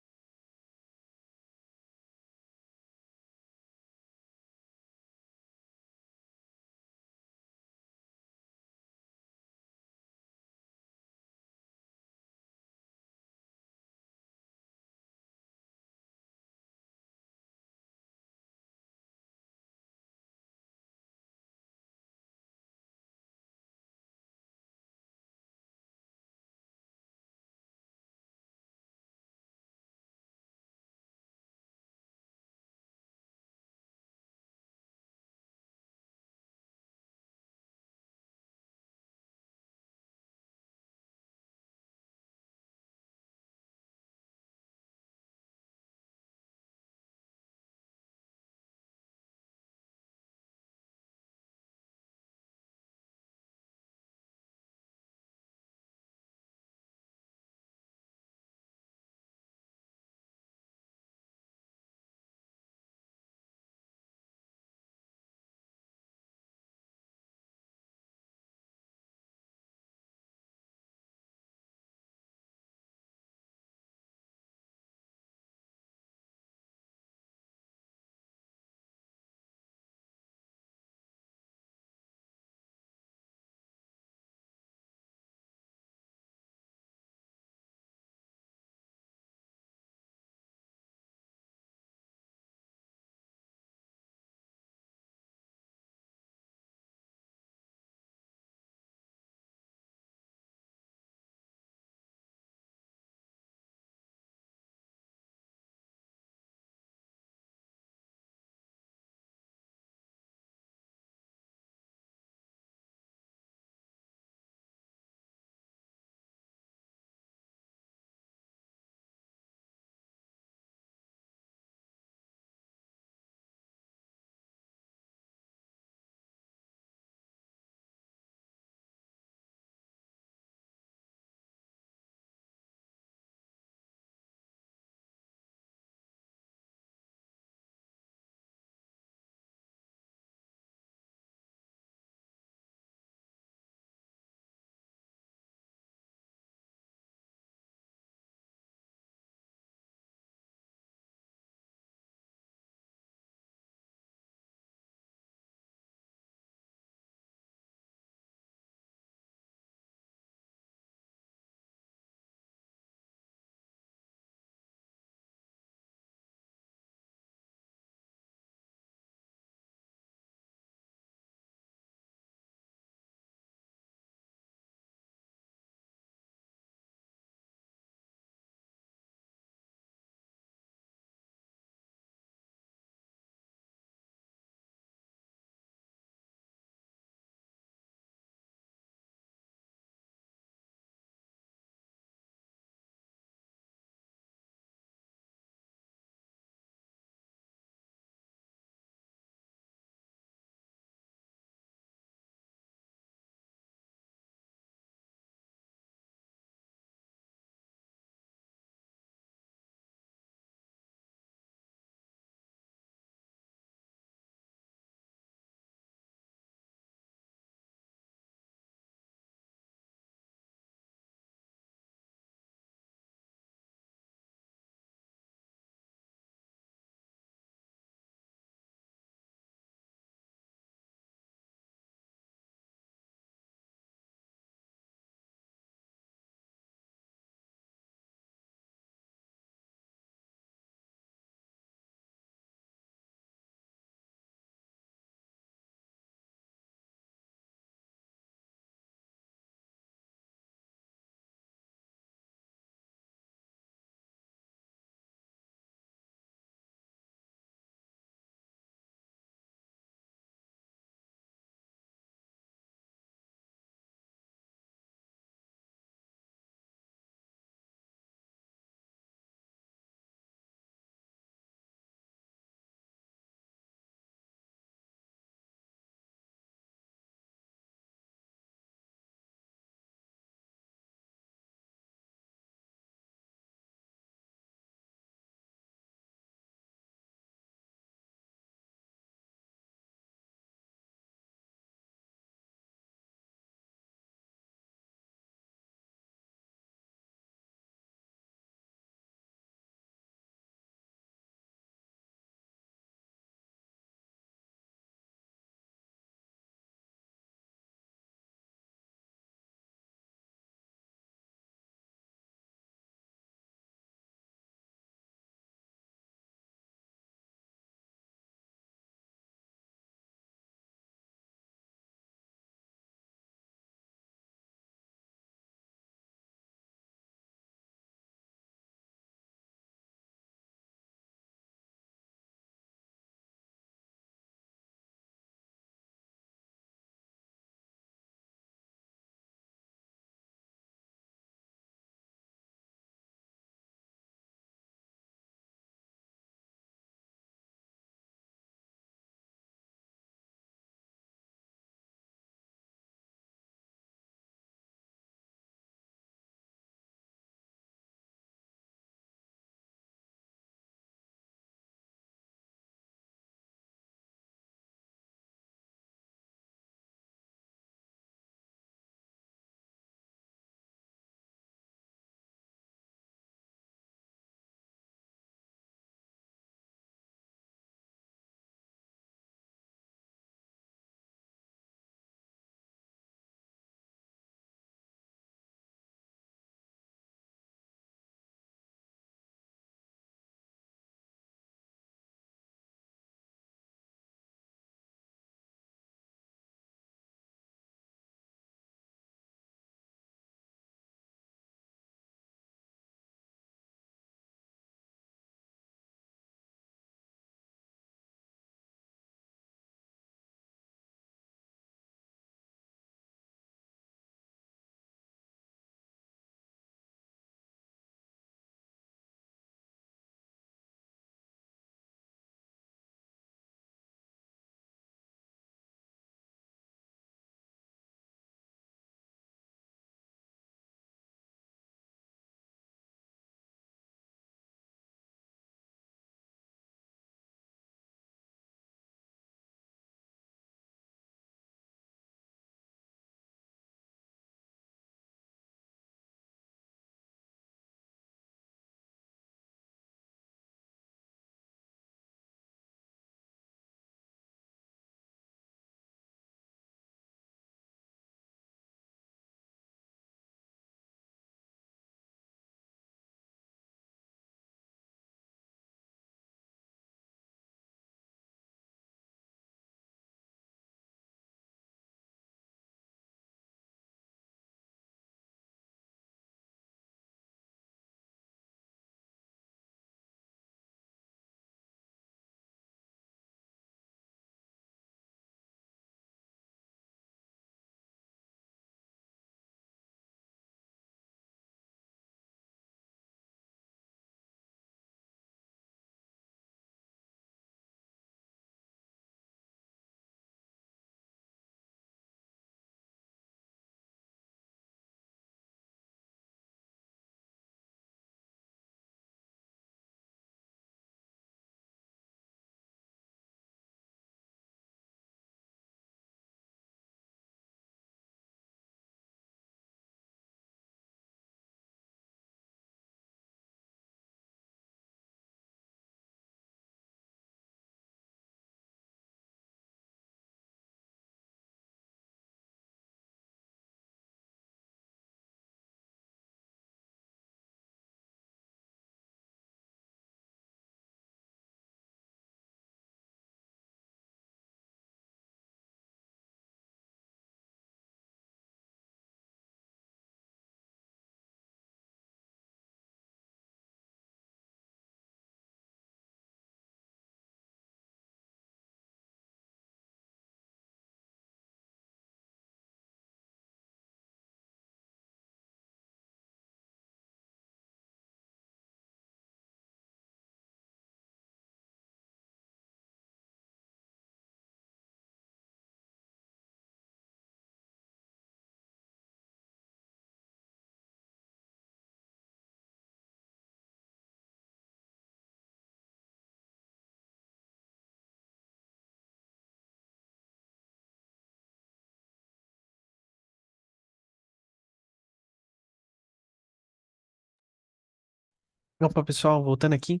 A: Opa, pessoal, voltando aqui.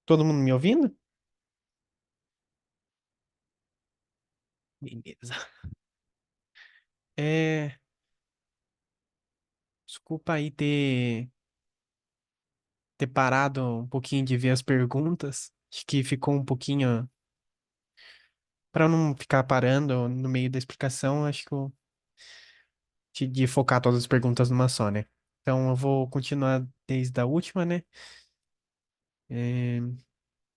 A: Todo mundo me ouvindo? Beleza. É, desculpa aí ter parado um pouquinho de ver as perguntas. Acho que ficou um pouquinho. Para não ficar parando no meio da explicação, acho que eu de focar todas as perguntas numa só, né? Então eu vou continuar desde a última, né? É,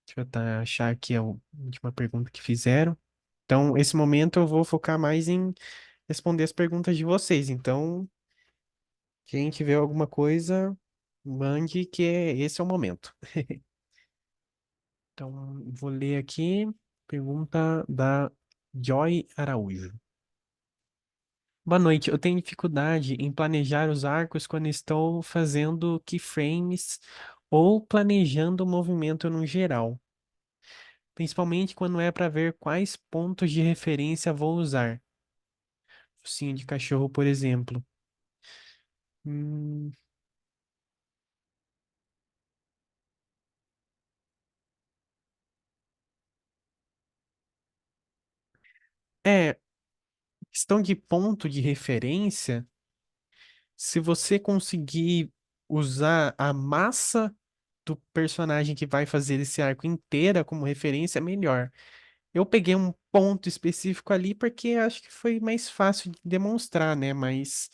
A: deixa eu achar aqui a última pergunta que fizeram. Então, esse momento eu vou focar mais em responder as perguntas de vocês. Então, quem tiver alguma coisa, mande que esse é o momento. Então, vou ler aqui. Pergunta da Joy Araújo. Boa noite. Eu tenho dificuldade em planejar os arcos quando estou fazendo keyframes ou planejando o movimento no geral, principalmente quando é para ver quais pontos de referência vou usar. Focinho de cachorro, por exemplo. Hum, é, questão de ponto de referência. Se você conseguir usar a massa do personagem que vai fazer esse arco inteira como referência, é melhor. Eu peguei um ponto específico ali porque acho que foi mais fácil de demonstrar, né? Mas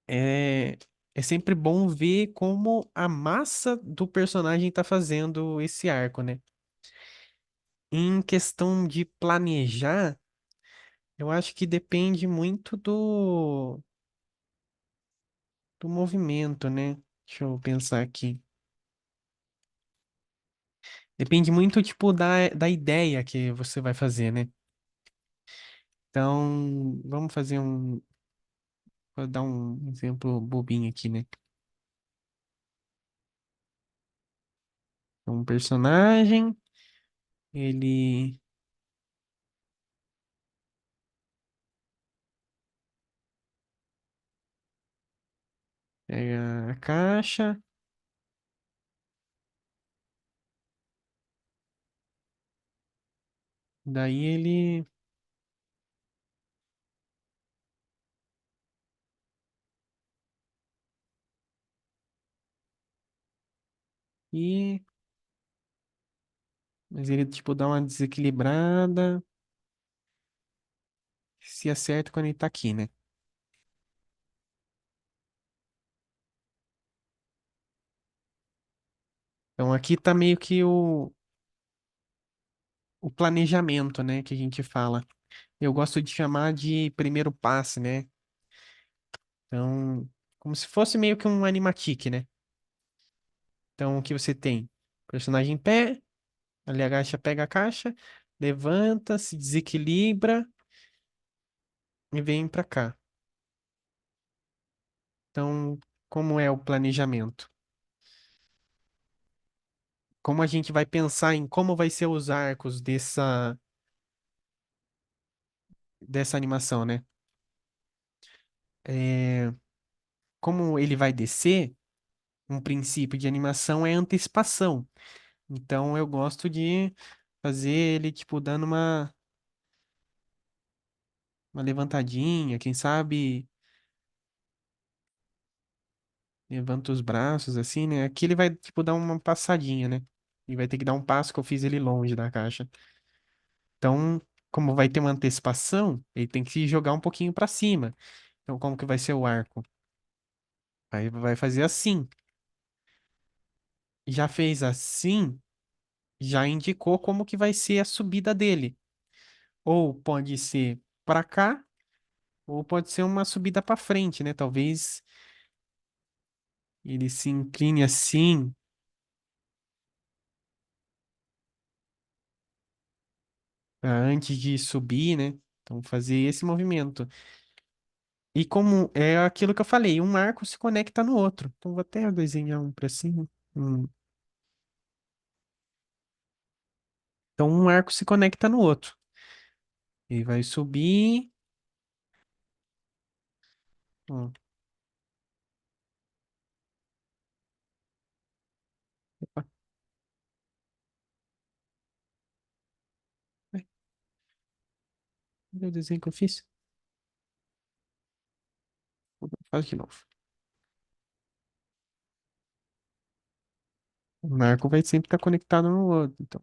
A: é, é sempre bom ver como a massa do personagem tá fazendo esse arco, né? Em questão de planejar, eu acho que depende muito do movimento, né? Deixa eu pensar aqui. Depende muito, tipo, da ideia que você vai fazer, né? Então, vamos fazer um. Vou dar um exemplo bobinho aqui, né? Um personagem, ele pega a caixa, daí ele. E. Mas ele, tipo, dá uma desequilibrada, se acerta quando ele tá aqui, né? Então aqui tá meio que o planejamento, né? Que a gente fala. Eu gosto de chamar de primeiro passe, né? Então, como se fosse meio que um animatic, né? Então, o que você tem? Personagem em pé, ali agacha, pega a caixa, levanta, se desequilibra e vem pra cá. Então, como é o planejamento? Como a gente vai pensar em como vai ser os arcos dessa animação, né? É, como ele vai descer, um princípio de animação é antecipação. Então, eu gosto de fazer ele, tipo, dando uma levantadinha, quem sabe levanta os braços assim, né? Aqui ele vai, tipo, dar uma passadinha, né? E vai ter que dar um passo que eu fiz ele longe da caixa. Então, como vai ter uma antecipação, ele tem que se jogar um pouquinho para cima. Então, como que vai ser o arco? Aí vai fazer assim. Já fez assim, já indicou como que vai ser a subida dele. Ou pode ser para cá, ou pode ser uma subida para frente, né? Talvez ele se incline assim, antes de subir, né? Então, fazer esse movimento. E como é aquilo que eu falei, um arco se conecta no outro. Então, vou até desenhar um para cima. Então, um arco se conecta no outro. E vai subir. Ó, Cadê o desenho que eu fiz? Faz de novo. O marco vai sempre estar conectado no outro. Então.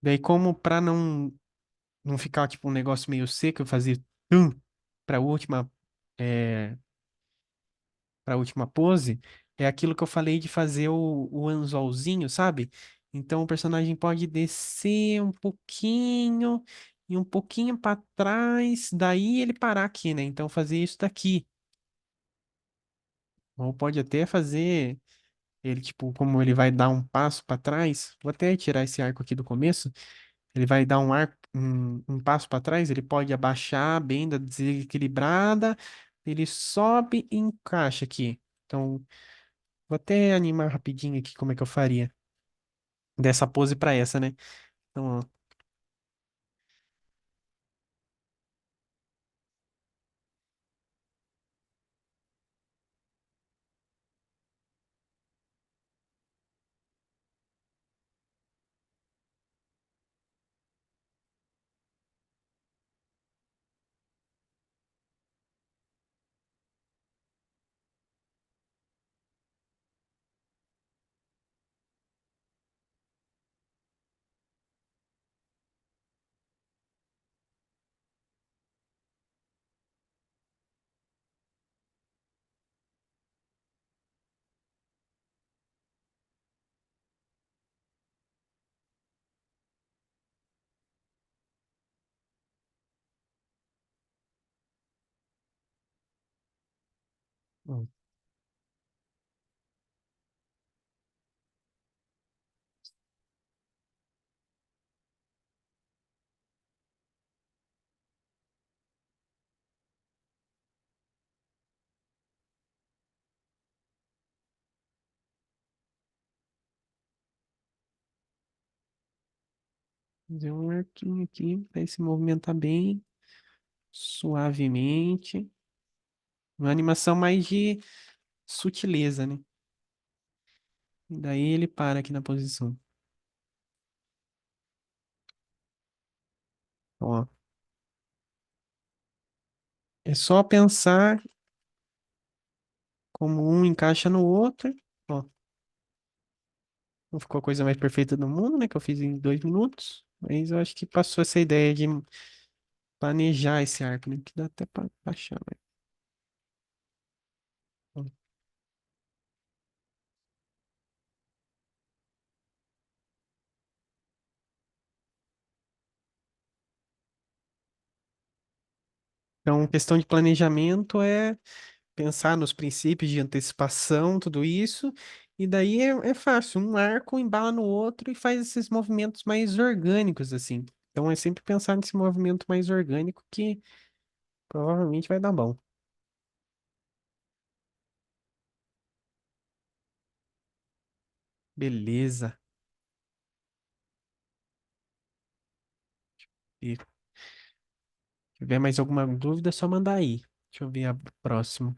A: Daí, como para não ficar tipo um negócio meio seco, eu fazia para a última, é, para última pose, é aquilo que eu falei de fazer o anzolzinho, sabe? Então o personagem pode descer um pouquinho e um pouquinho para trás, daí ele parar aqui, né? Então fazer isso daqui. Ou pode até fazer ele, tipo, como ele vai dar um passo para trás, vou até tirar esse arco aqui do começo. Ele vai dar um passo para trás, ele pode abaixar bem da desequilibrada, ele sobe e encaixa aqui. Então, vou até animar rapidinho aqui como é que eu faria dessa pose para essa, né? Então, ó, ó. Fazer um arquinho aqui para ele se movimentar bem suavemente. Uma animação mais de sutileza, né? E daí ele para aqui na posição. Ó, é só pensar como um encaixa no outro. Ó, não ficou a coisa mais perfeita do mundo, né? Que eu fiz em 2 minutos. Mas eu acho que passou essa ideia de planejar esse arco, né? Que dá até para baixar, né? Ó. Então, questão de planejamento é pensar nos princípios de antecipação, tudo isso. E daí é fácil. Um arco embala no outro e faz esses movimentos mais orgânicos, assim. Então é sempre pensar nesse movimento mais orgânico que provavelmente vai dar bom. Beleza. E se tiver mais alguma dúvida, é só mandar aí. Deixa eu ver a próxima.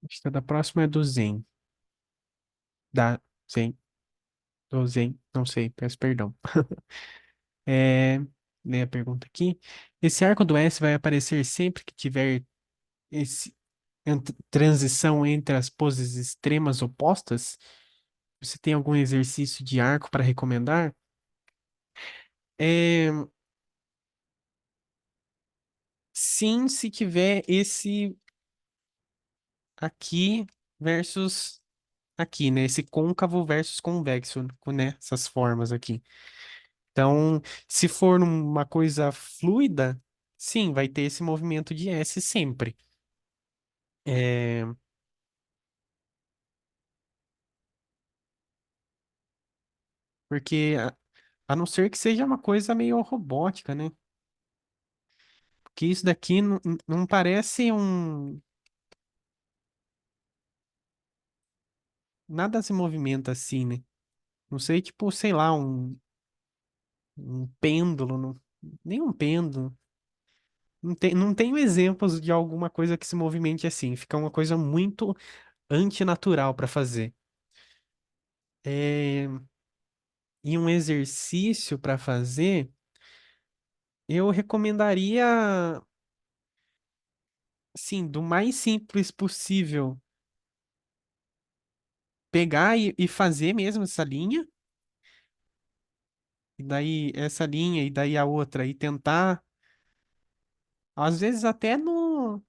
A: Esta da próxima é do Zen. Da Zen. Do Zen. Não sei, peço perdão. É, ler a pergunta aqui. Esse arco do S vai aparecer sempre que tiver esse transição entre as poses extremas opostas? Você tem algum exercício de arco para recomendar? É, sim, se tiver esse aqui versus aqui, né? Esse côncavo versus convexo, né? Essas formas aqui. Então, se for uma coisa fluida, sim, vai ter esse movimento de S sempre. É, porque a não ser que seja uma coisa meio robótica, né? Que isso daqui não parece um. Nada se movimenta assim, né? Não sei, tipo, sei lá, um pêndulo. Nem um pêndulo. Não tenho exemplos de alguma coisa que se movimente assim. Fica uma coisa muito antinatural para fazer. É, e um exercício para fazer, eu recomendaria, sim, do mais simples possível, pegar e fazer mesmo essa linha, e daí essa linha, e daí a outra, e tentar, às vezes até no,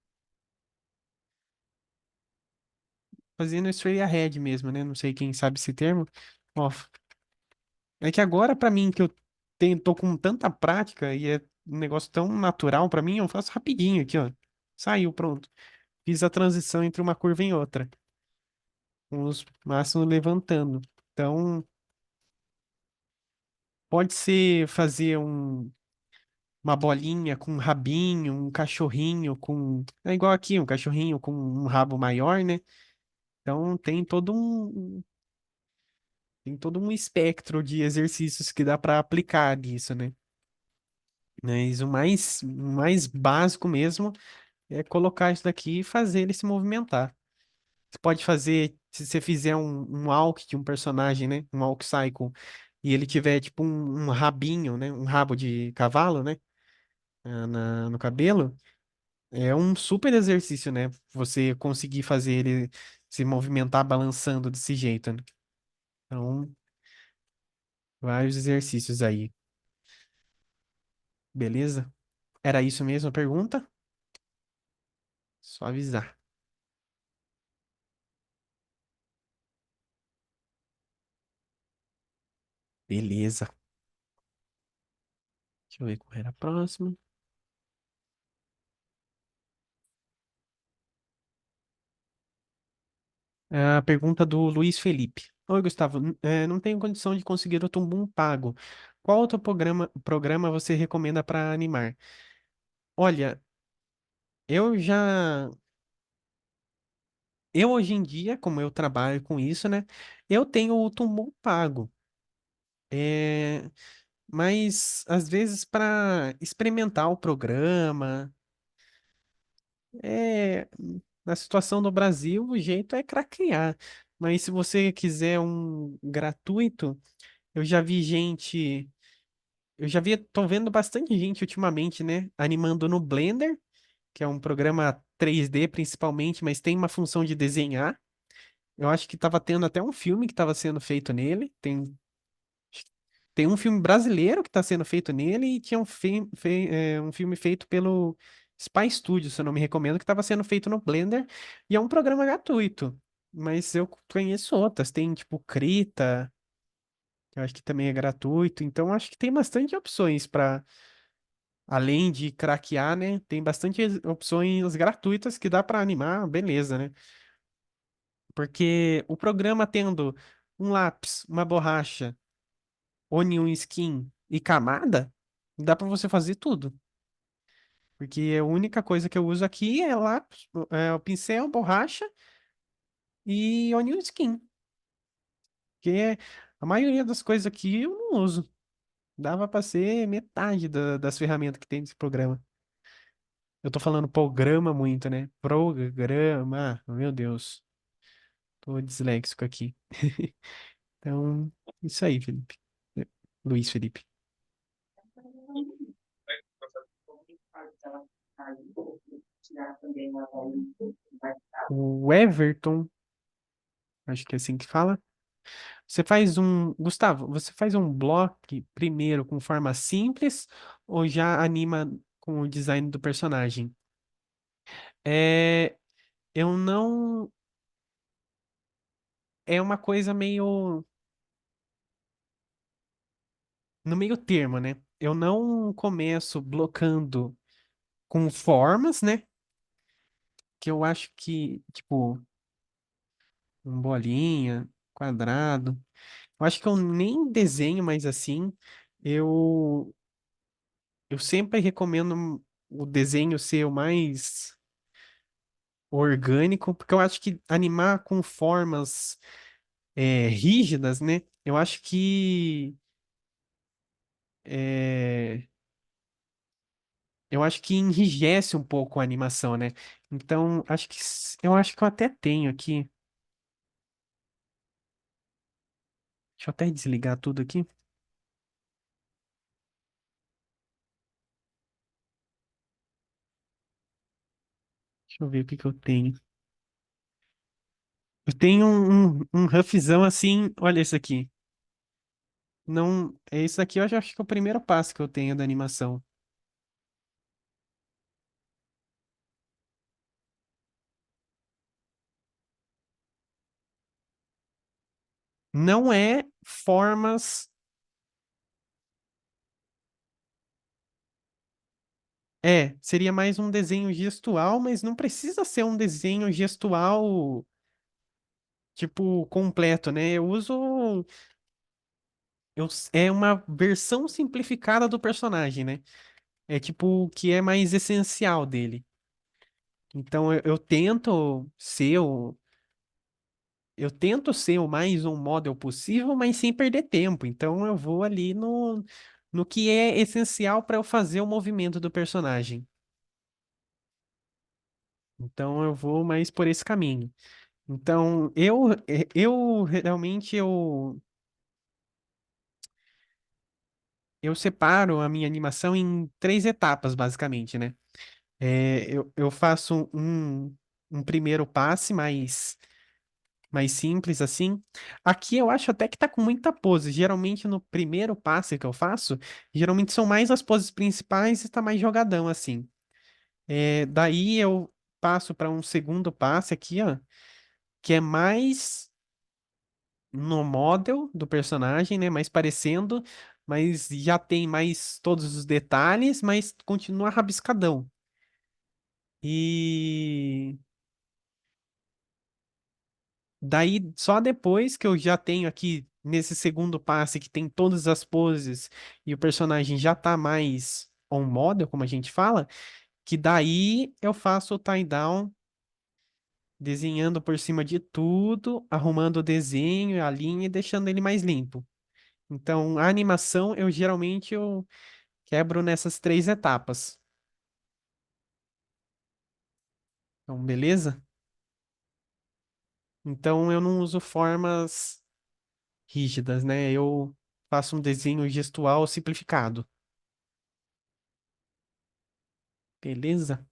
A: fazendo straight ahead mesmo, né? Não sei quem sabe esse termo. Ó, é que agora, para mim, que eu tô com tanta prática e é um negócio tão natural para mim, eu faço rapidinho aqui, ó. Saiu, pronto. Fiz a transição entre uma curva em outra, com os máximos levantando. Então, pode ser fazer uma bolinha com um rabinho, um cachorrinho com. É igual aqui, um cachorrinho com um rabo maior, né? Então, tem todo um espectro de exercícios que dá para aplicar nisso, né? Mas o mais básico mesmo é colocar isso daqui e fazer ele se movimentar. Você pode fazer, se você fizer um walk de um personagem, né? Um walk cycle, e ele tiver tipo um rabinho, né? Um rabo de cavalo, né? No cabelo, é um super exercício, né? Você conseguir fazer ele se movimentar balançando desse jeito, né? Então, vários exercícios aí. Beleza? Era isso mesmo a pergunta? Só avisar. Beleza. Deixa eu ver qual era a próxima. É a pergunta do Luiz Felipe. Oi, Gustavo. Não tenho condição de conseguir o Tumbum pago. Qual outro programa você recomenda para animar? Olha, eu já. Eu hoje em dia, como eu trabalho com isso, né? Eu tenho o Tumbum pago. É, mas às vezes para experimentar o programa, é, na situação do Brasil, o jeito é craquear. Mas se você quiser um gratuito, eu já vi gente. Tô vendo bastante gente ultimamente, né? Animando no Blender, que é um programa 3D principalmente, mas tem uma função de desenhar. Eu acho que tava tendo até um filme que estava sendo feito nele. Tem um filme brasileiro que está sendo feito nele e tinha um filme feito pelo Spy Studio, se eu não me recomendo, que estava sendo feito no Blender. E é um programa gratuito. Mas eu conheço outras. Tem tipo Krita, que eu acho que também é gratuito. Então acho que tem bastante opções para além de craquear, né? Tem bastante opções gratuitas que dá para animar, beleza, né? Porque o programa tendo um lápis, uma borracha, onion skin e camada, dá para você fazer tudo. Porque a única coisa que eu uso aqui é lápis, o pincel, borracha e onion skin. Que a maioria das coisas aqui eu não uso. Dava para ser metade das ferramentas que tem nesse programa. Eu tô falando programa muito, né? Programa, meu Deus. Tô disléxico aqui. Então, isso aí, Felipe. Luiz Felipe. O Everton, acho que é assim que fala. Gustavo, você faz um bloco primeiro com forma simples ou já anima com o design do personagem? É, eu não. É uma coisa meio. No meio termo, né? Eu não começo blocando com formas, né? Que eu acho que, tipo, um bolinha, quadrado. Eu acho que eu nem desenho mais assim. Eu, eu sempre recomendo. o desenho ser o mais orgânico, porque eu acho que animar com formas rígidas, né? É, eu acho que enrijece um pouco a animação, né? Então, eu acho que eu até tenho aqui. Deixa eu até desligar tudo aqui. Deixa eu ver o que que eu tenho. Eu tenho um roughzão assim, olha esse aqui. Não, esse aqui eu já acho que é o primeiro passo que eu tenho da animação. Não é formas, seria mais um desenho gestual, mas não precisa ser um desenho gestual tipo completo, né? É uma versão simplificada do personagem, né? É tipo o que é mais essencial dele. Então eu tento ser o mais um model possível, mas sem perder tempo. Então eu vou ali no que é essencial para eu fazer o movimento do personagem. Então eu vou mais por esse caminho. Então eu realmente eu separo a minha animação em três etapas, basicamente, né? Eu faço um primeiro passe mais simples assim. Aqui eu acho até que tá com muita pose. Geralmente no primeiro passe que eu faço, geralmente são mais as poses principais e tá mais jogadão assim. Daí eu passo para um segundo passe aqui, ó, que é mais no model do personagem, né? Mais parecendo, mas já tem mais todos os detalhes, mas continua rabiscadão. E daí, só depois que eu já tenho aqui nesse segundo passe que tem todas as poses e o personagem já tá mais on model, como a gente fala, que daí eu faço o tie down, desenhando por cima de tudo, arrumando o desenho, a linha e deixando ele mais limpo. Então, a animação eu quebro nessas três etapas. Então, beleza? Então, eu não uso formas rígidas, né? Eu faço um desenho gestual simplificado. Beleza?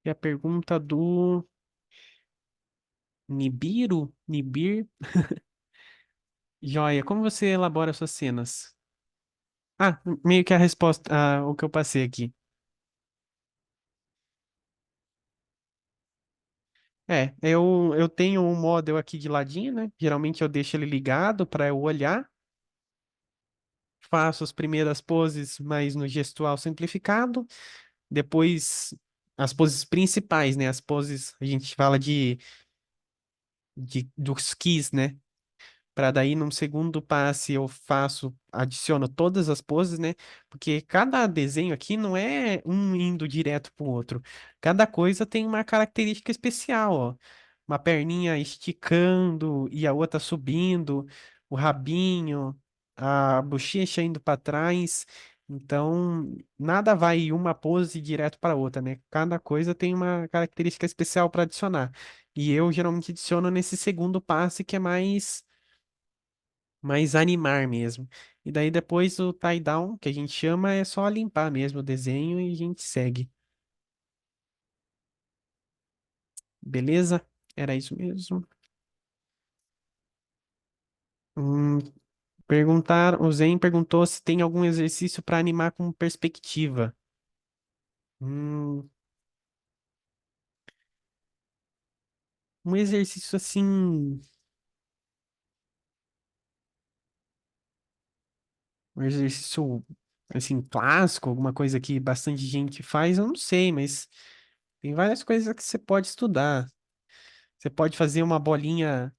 A: E a pergunta do Nibiru? Nibir? Joia, como você elabora suas cenas? Ah, meio que a resposta, o que eu passei aqui. Eu tenho um model aqui de ladinho, né? Geralmente eu deixo ele ligado para eu olhar. Faço as primeiras poses mais no gestual simplificado. Depois, as poses principais, né? As poses, a gente fala dos keys, né? Para daí, num segundo passe, adiciono todas as poses, né? Porque cada desenho aqui não é um indo direto pro outro. Cada coisa tem uma característica especial, ó. Uma perninha esticando e a outra subindo, o rabinho, a bochecha indo para trás. Então, nada vai uma pose direto para outra, né? Cada coisa tem uma característica especial para adicionar. E eu geralmente adiciono nesse segundo passe que é mais animar mesmo. E daí depois o tie down, que a gente chama, é só limpar mesmo o desenho e a gente segue. Beleza? Era isso mesmo. Hum, o Zen perguntou se tem algum exercício para animar com perspectiva. Hum, um exercício assim, um exercício. assim, clássico, alguma coisa que bastante gente faz, eu não sei, mas tem várias coisas que você pode estudar. Você pode fazer uma bolinha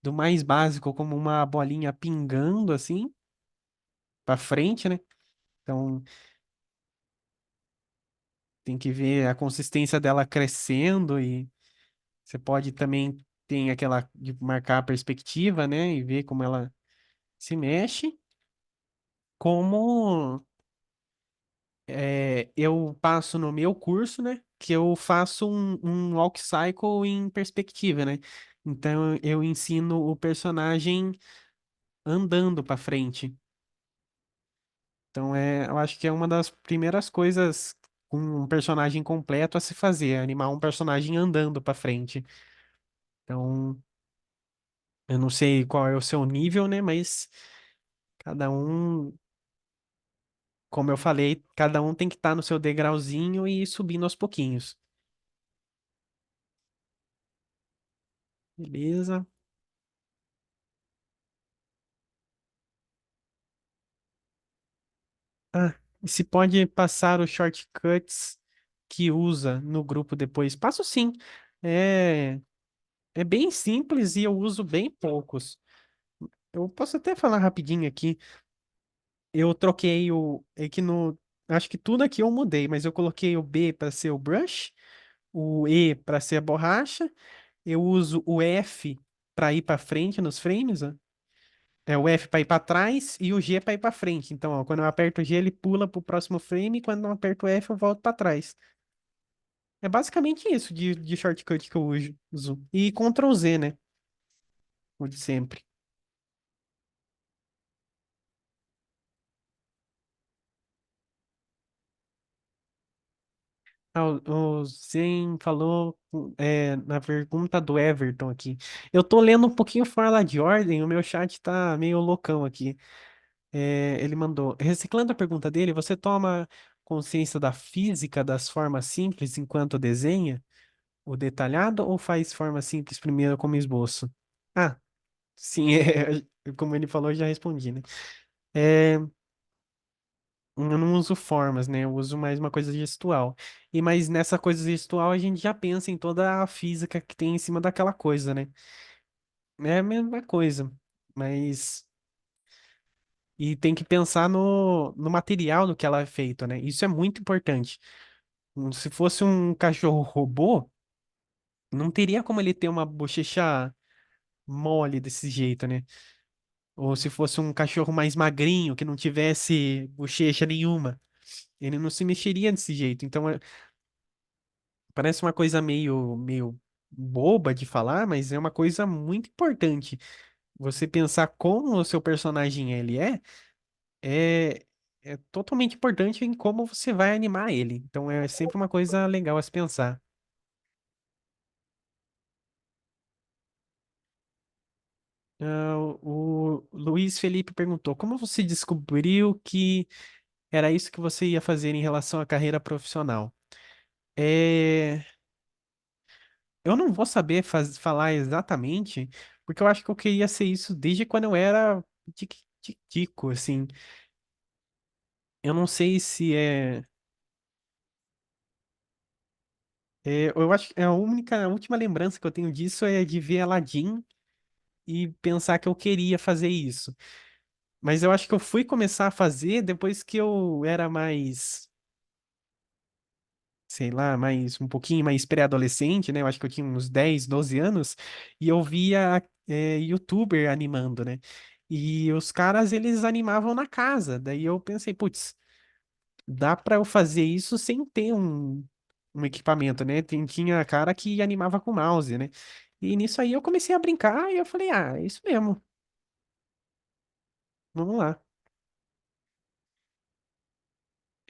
A: do mais básico, como uma bolinha pingando assim, para frente, né? Então, tem que ver a consistência dela crescendo e você pode também tem aquela de marcar a perspectiva, né, e ver como ela se mexe, como eu passo no meu curso, né, que eu faço um walk cycle em perspectiva, né? Então eu ensino o personagem andando para frente. Então eu acho que é uma das primeiras coisas com um personagem completo a se fazer, é animar um personagem andando para frente. Então, eu não sei qual é o seu nível, né? Mas cada um, como eu falei, cada um tem que estar no seu degrauzinho e ir subindo aos pouquinhos. Beleza? Ah, e se pode passar os shortcuts que usa no grupo depois? Passo sim. É, é bem simples e eu uso bem poucos. Eu posso até falar rapidinho aqui. Eu troquei o. É que no. Acho que tudo aqui eu mudei, mas eu coloquei o B para ser o brush, o E para ser a borracha. Eu uso o F para ir para frente nos frames, ó. É o F para ir para trás e o G para ir para frente. Então, ó, quando eu aperto o G, ele pula para o próximo frame, e quando eu aperto o F, eu volto para trás. É basicamente isso de shortcut que eu uso. E Ctrl Z, né? O de sempre. Ah, o Zen falou na pergunta do Everton aqui. Eu tô lendo um pouquinho fora de ordem, o meu chat tá meio loucão aqui. Ele mandou, reciclando a pergunta dele, você toma consciência da física das formas simples enquanto desenha o detalhado ou faz forma simples primeiro como esboço? Ah, sim, como ele falou, eu já respondi, né? É, eu não uso formas, né? Eu uso mais uma coisa gestual. E mas nessa coisa gestual a gente já pensa em toda a física que tem em cima daquela coisa, né? É a mesma coisa, mas e tem que pensar no material do que ela é feito, né? Isso é muito importante. Se fosse um cachorro robô, não teria como ele ter uma bochecha mole desse jeito, né? Ou se fosse um cachorro mais magrinho, que não tivesse bochecha nenhuma, ele não se mexeria desse jeito. Então, parece uma coisa meio boba de falar, mas é uma coisa muito importante. Você pensar como o seu personagem é, é totalmente importante em como você vai animar ele. Então, é sempre uma coisa legal a se pensar. Ah, o Luiz Felipe perguntou: como você descobriu que era isso que você ia fazer em relação à carreira profissional? É, eu não vou saber falar exatamente, porque eu acho que eu queria ser isso desde quando eu era tico, assim. Eu não sei se eu acho que a última lembrança que eu tenho disso é de ver Aladdin e pensar que eu queria fazer isso. Mas eu acho que eu fui começar a fazer depois que eu era mais, sei lá, mais um pouquinho mais pré-adolescente, né? Eu acho que eu tinha uns 10, 12 anos e eu via YouTuber animando, né? E os caras, eles animavam na casa. Daí eu pensei, putz, dá pra eu fazer isso sem ter um equipamento, né? Tinha cara que animava com mouse, né? E nisso aí eu comecei a brincar e eu falei, ah, é isso mesmo, vamos lá.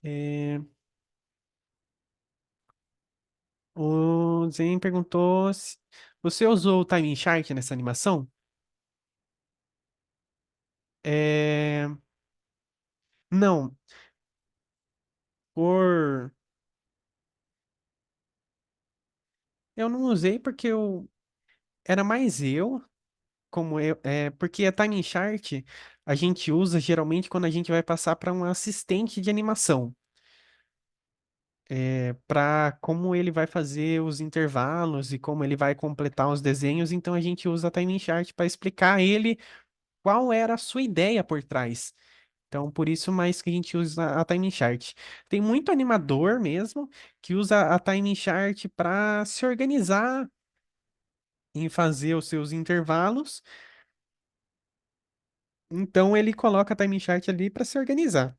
A: É, o Zen perguntou se você usou o Time Shark nessa animação? É, não, por eu não usei porque eu era mais eu. como porque a timing chart a gente usa geralmente quando a gente vai passar para um assistente de animação, para como ele vai fazer os intervalos e como ele vai completar os desenhos, então a gente usa a timing chart para explicar a ele qual era a sua ideia por trás. Então, por isso mais que a gente usa a timing chart. Tem muito animador mesmo que usa a timing chart para se organizar em fazer os seus intervalos. Então ele coloca a time chart ali para se organizar.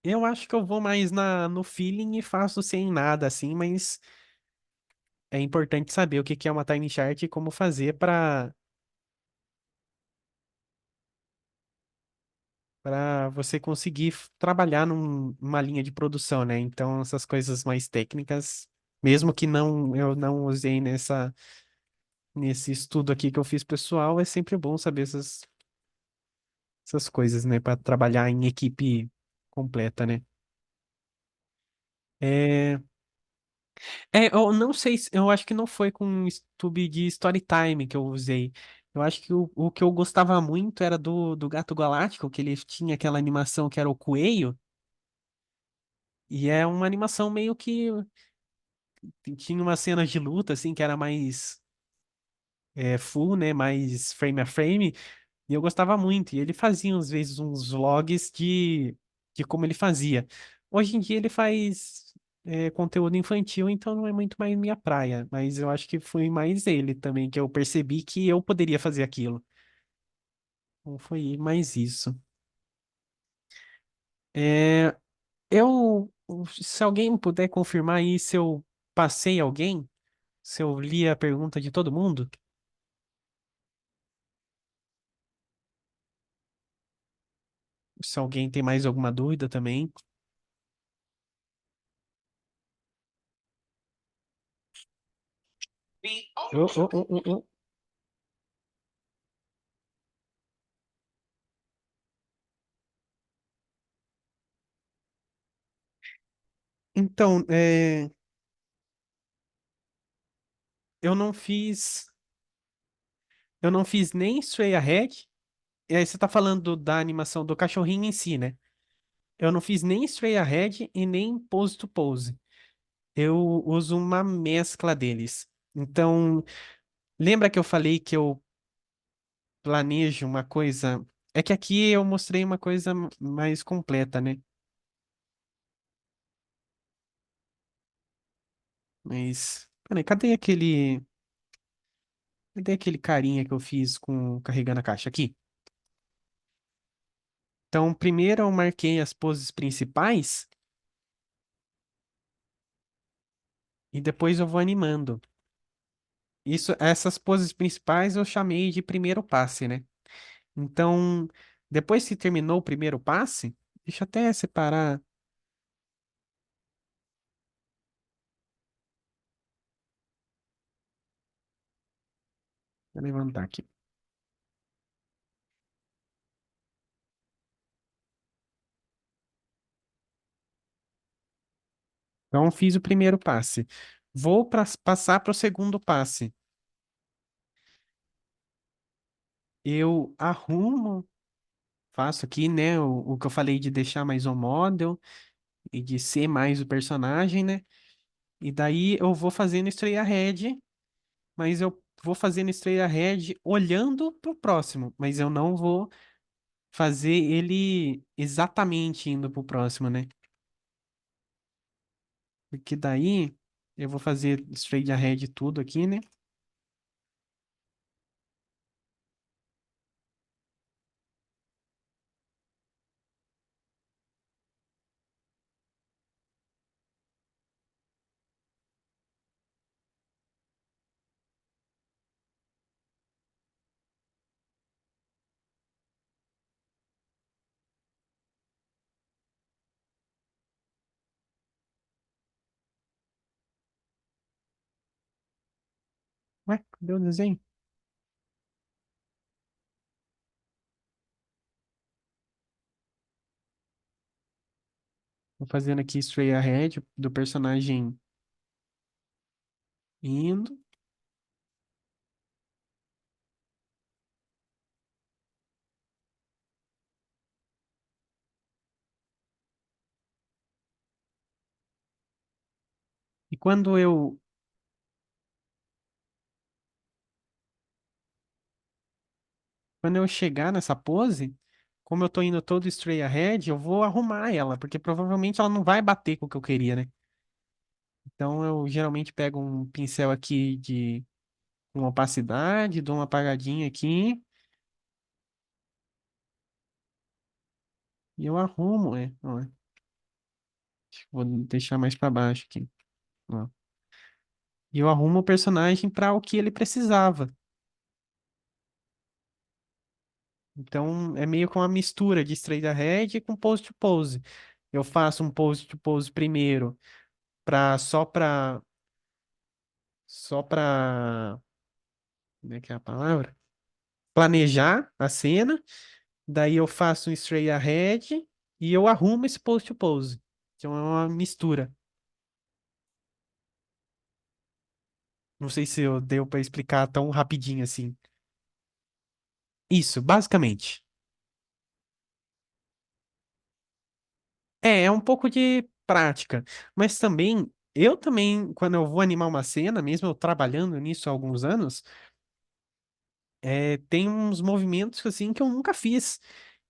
A: Eu acho que eu vou mais no feeling e faço sem nada assim, mas é importante saber o que que é uma time chart e como fazer para você conseguir trabalhar numa linha de produção, né? Então essas coisas mais técnicas, mesmo que não eu não usei nesse estudo aqui que eu fiz pessoal, é sempre bom saber essas coisas, né? Para trabalhar em equipe completa, né? É, eu não sei, eu acho que não foi com o YouTube de Storytime que eu usei. Eu acho que o que eu gostava muito era do Gato Galáctico, que ele tinha aquela animação que era o coelho, e é uma animação meio que tinha umas cenas de luta, assim, que era mais full, né, mais frame a frame, e eu gostava muito. E ele fazia, às vezes, uns vlogs de como ele fazia. Hoje em dia ele faz conteúdo infantil, então não é muito mais minha praia. Mas eu acho que foi mais ele também, que eu percebi que eu poderia fazer aquilo. Então foi mais isso. É, se alguém puder confirmar aí se eu passei alguém, se eu li a pergunta de todo mundo, se alguém tem mais alguma dúvida também. Oh, oh, oh, oh, oh. Então, eu não fiz. Eu não fiz nem Stray Ahead. E aí você tá falando da animação do cachorrinho em si, né? Eu não fiz nem Stray Ahead e nem Pose to Pose. Eu uso uma mescla deles. Então, lembra que eu falei que eu planejo uma coisa? É que aqui eu mostrei uma coisa mais completa, né? Mas, peraí, cadê aquele carinha que eu fiz com carregando a caixa aqui? Então, primeiro eu marquei as poses principais e depois eu vou animando. Essas poses principais eu chamei de primeiro passe, né? Então, depois que terminou o primeiro passe, deixa eu até separar, vou levantar aqui. Então, fiz o primeiro passe. Vou passar para o segundo passe. Eu arrumo, faço aqui, né, o que eu falei de deixar mais um model e de ser mais o personagem, né? E daí eu vou fazendo Stray Ahead, mas eu vou fazendo Stray Ahead olhando pro próximo, mas eu não vou fazer ele exatamente indo pro próximo, né? Porque daí eu vou fazer straight ahead tudo aqui, né? Ué, cadê o desenho? Vou fazendo aqui straight ahead do personagem indo. quando eu chegar nessa pose, como eu tô indo todo straight ahead, eu vou arrumar ela, porque provavelmente ela não vai bater com o que eu queria, né? Então eu geralmente pego um pincel aqui de uma opacidade, dou uma apagadinha aqui e eu arrumo, ó. Vou deixar mais pra baixo aqui, ó. E eu arrumo o personagem para o que ele precisava. Então é meio que uma mistura de straight ahead com pose to pose. Eu faço um pose to pose primeiro para só para como é que é a palavra? Planejar a cena, daí eu faço um straight ahead e eu arrumo esse pose to pose. Então é uma mistura. Não sei se eu deu para explicar tão rapidinho assim. Isso, basicamente. É um pouco de prática, mas também eu também, quando eu vou animar uma cena, mesmo eu trabalhando nisso há alguns anos, tem uns movimentos assim que eu nunca fiz.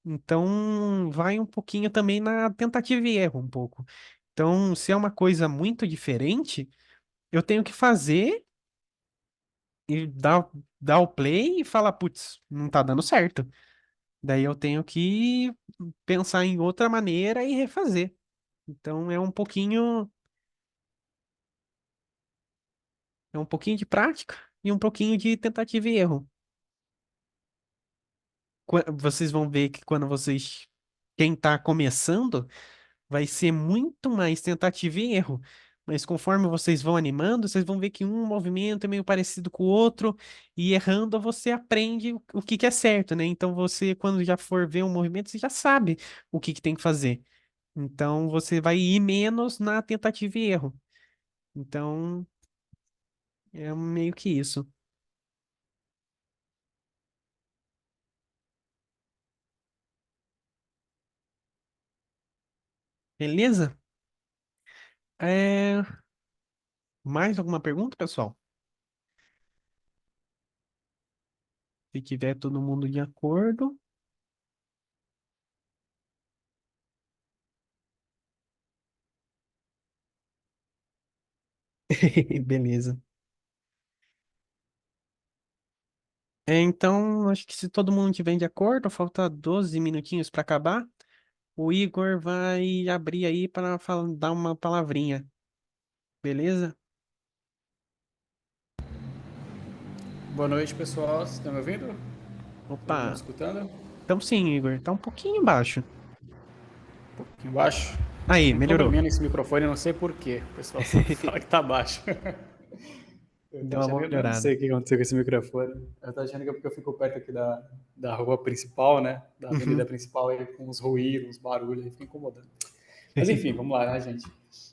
A: Então vai um pouquinho também na tentativa e erro um pouco. Então, se é uma coisa muito diferente, eu tenho que fazer e dar o play e falar, putz, não tá dando certo. Daí eu tenho que pensar em outra maneira e refazer. Então é um pouquinho de prática e um pouquinho de tentativa e erro. Vocês vão ver que quem está começando, vai ser muito mais tentativa e erro. Mas conforme vocês vão animando, vocês vão ver que um movimento é meio parecido com o outro, e errando você aprende o que que é certo, né? Então você, quando já for ver um movimento, você já sabe o que que tem que fazer. Então você vai ir menos na tentativa e erro. Então é meio que isso. Beleza? É... Mais alguma pergunta, pessoal? Se tiver todo mundo de acordo. Beleza. Então, acho que se todo mundo tiver de acordo, falta 12 minutinhos para acabar. O Igor vai abrir aí para dar uma palavrinha, beleza?
C: Boa noite, pessoal. Vocês estão me ouvindo? Todo mundo
A: Opa,
C: escutando?
A: então sim, Igor, tá um pouquinho baixo.
C: Aqui embaixo.
A: Aí,
C: Tem um
A: melhorou.
C: probleminha nesse microfone, eu não sei por quê. O pessoal sempre fala que tá baixo. Eu tô
A: Deu uma
C: achando
A: boa
C: que eu não
A: melhorada.
C: sei o que aconteceu com esse microfone. Eu tô achando que é porque eu fico perto aqui da rua principal, né? Da avenida
A: Uhum.
C: principal, aí com uns ruídos, uns barulhos, aí fica incomodando. Mas enfim, vamos lá, né, gente?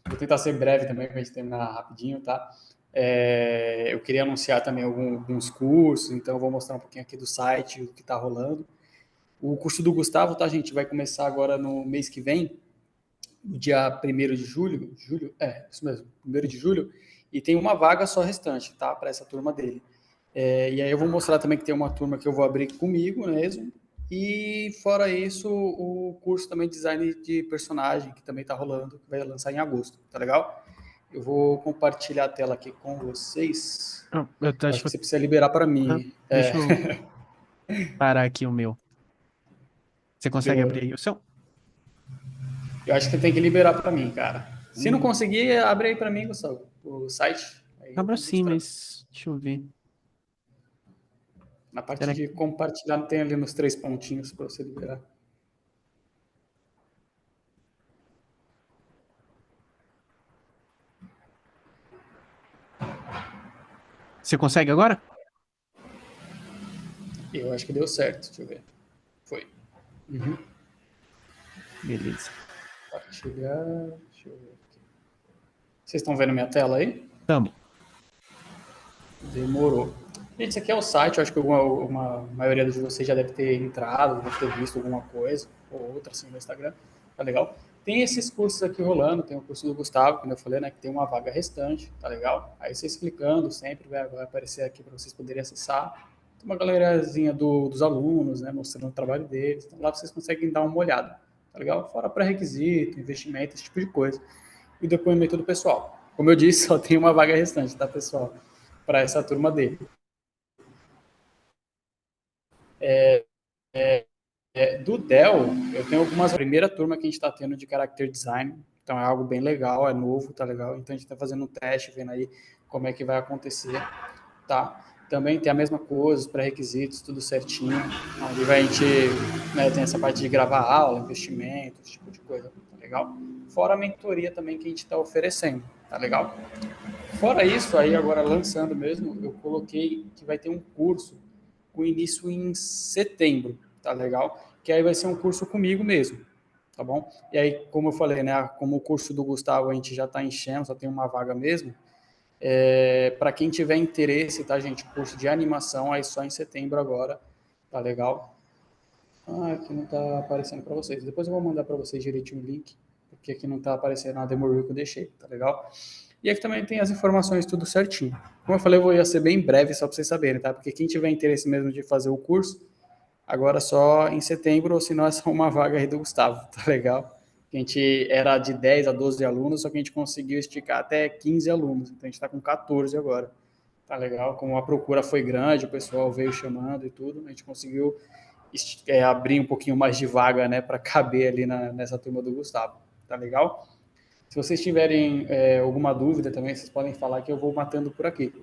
C: Vou tentar ser breve também, pra gente terminar rapidinho, tá? Eu queria anunciar também alguns cursos, então eu vou mostrar um pouquinho aqui do site, o que tá rolando. O curso do Gustavo, tá, gente? Vai começar agora no mês que vem, no dia 1º de julho. Isso mesmo, 1º de julho. E tem uma vaga só restante, tá? Para essa turma dele. E aí eu vou mostrar também que tem uma turma que eu vou abrir comigo mesmo. E fora isso, o curso também de design de personagem, que também tá rolando, que vai lançar em agosto, tá legal? Eu vou compartilhar a tela aqui com vocês.
A: Ah,
C: Acho
A: acho
C: que
A: que
C: você precisa liberar para
A: aham.
C: mim.
A: Deixa eu parar aqui o meu. Você consegue abrir
C: Demorou.
A: aí o seu?
C: Eu acho que tem que liberar para mim, cara. Se não conseguir, abre aí para mim, Gustavo, o site. Aí eu
A: Abra
C: vou
A: sim,
C: mostrar.
A: mas deixa eu ver.
C: Na parte
A: Será
C: de
A: que
C: compartilhar, tem ali nos 3 pontinhos para você liberar.
A: você consegue agora?
C: Eu acho que deu certo, deixa eu ver. Foi.
A: Beleza.
C: Compartilhar, deixa eu ver aqui. Vocês estão vendo minha tela aí?
A: Tamo.
C: Demorou. Gente, esse aqui é o site, eu acho que uma maioria de vocês já deve ter entrado, deve ter visto alguma coisa, ou outra assim no Instagram. Tá legal? Tem esses cursos aqui rolando, tem o curso do Gustavo, como eu falei, né, que tem uma vaga restante, tá legal? Aí vocês clicando sempre vai aparecer aqui para vocês poderem acessar. Tem uma galerazinha dos alunos, né, mostrando o trabalho deles. Então lá vocês conseguem dar uma olhada, tá legal? Fora pré-requisito, investimento, esse tipo de coisa. E o depoimento do pessoal. Como eu disse, só tem uma vaga restante, tá, pessoal? Para essa turma dele. Do Dell, eu tenho algumas. A primeira turma que a gente está tendo de character design, então é algo bem legal, é novo, tá legal? Então a gente está fazendo um teste, vendo aí como é que vai acontecer, tá? Também tem a mesma coisa, os pré-requisitos, tudo certinho. Onde a gente, né, tem essa parte de gravar aula, investimento, esse tipo de coisa, tá legal? Fora a mentoria também que a gente está oferecendo, tá legal? Fora isso, aí agora lançando mesmo, eu coloquei que vai ter um curso com início em setembro, tá legal? Que aí vai ser um curso comigo mesmo, tá bom? E aí, como eu falei, né, como o curso do Gustavo a gente já está enchendo, só tem uma vaga mesmo, para quem tiver interesse, tá, gente? Curso de animação aí só em setembro agora, tá legal? Ah, aqui não tá aparecendo para vocês. Depois eu vou mandar para vocês direitinho o link, porque aqui não tá aparecendo a demo reel que eu deixei, tá legal? E aqui também tem as informações tudo certinho. Como eu falei, eu vou ia ser bem breve só para vocês saberem, tá? Porque quem tiver interesse mesmo de fazer o curso, agora só em setembro, ou se não é só uma vaga aí do Gustavo, tá legal? A gente era de 10 a 12 alunos, só que a gente conseguiu esticar até 15 alunos, então a gente está com 14 agora. Tá legal? Como a procura foi grande, o pessoal veio chamando e tudo, a gente conseguiu abrir um pouquinho mais de vaga, né, para caber ali nessa turma do Gustavo. Tá legal? Se vocês tiverem alguma dúvida também, vocês podem falar que eu vou matando por aqui,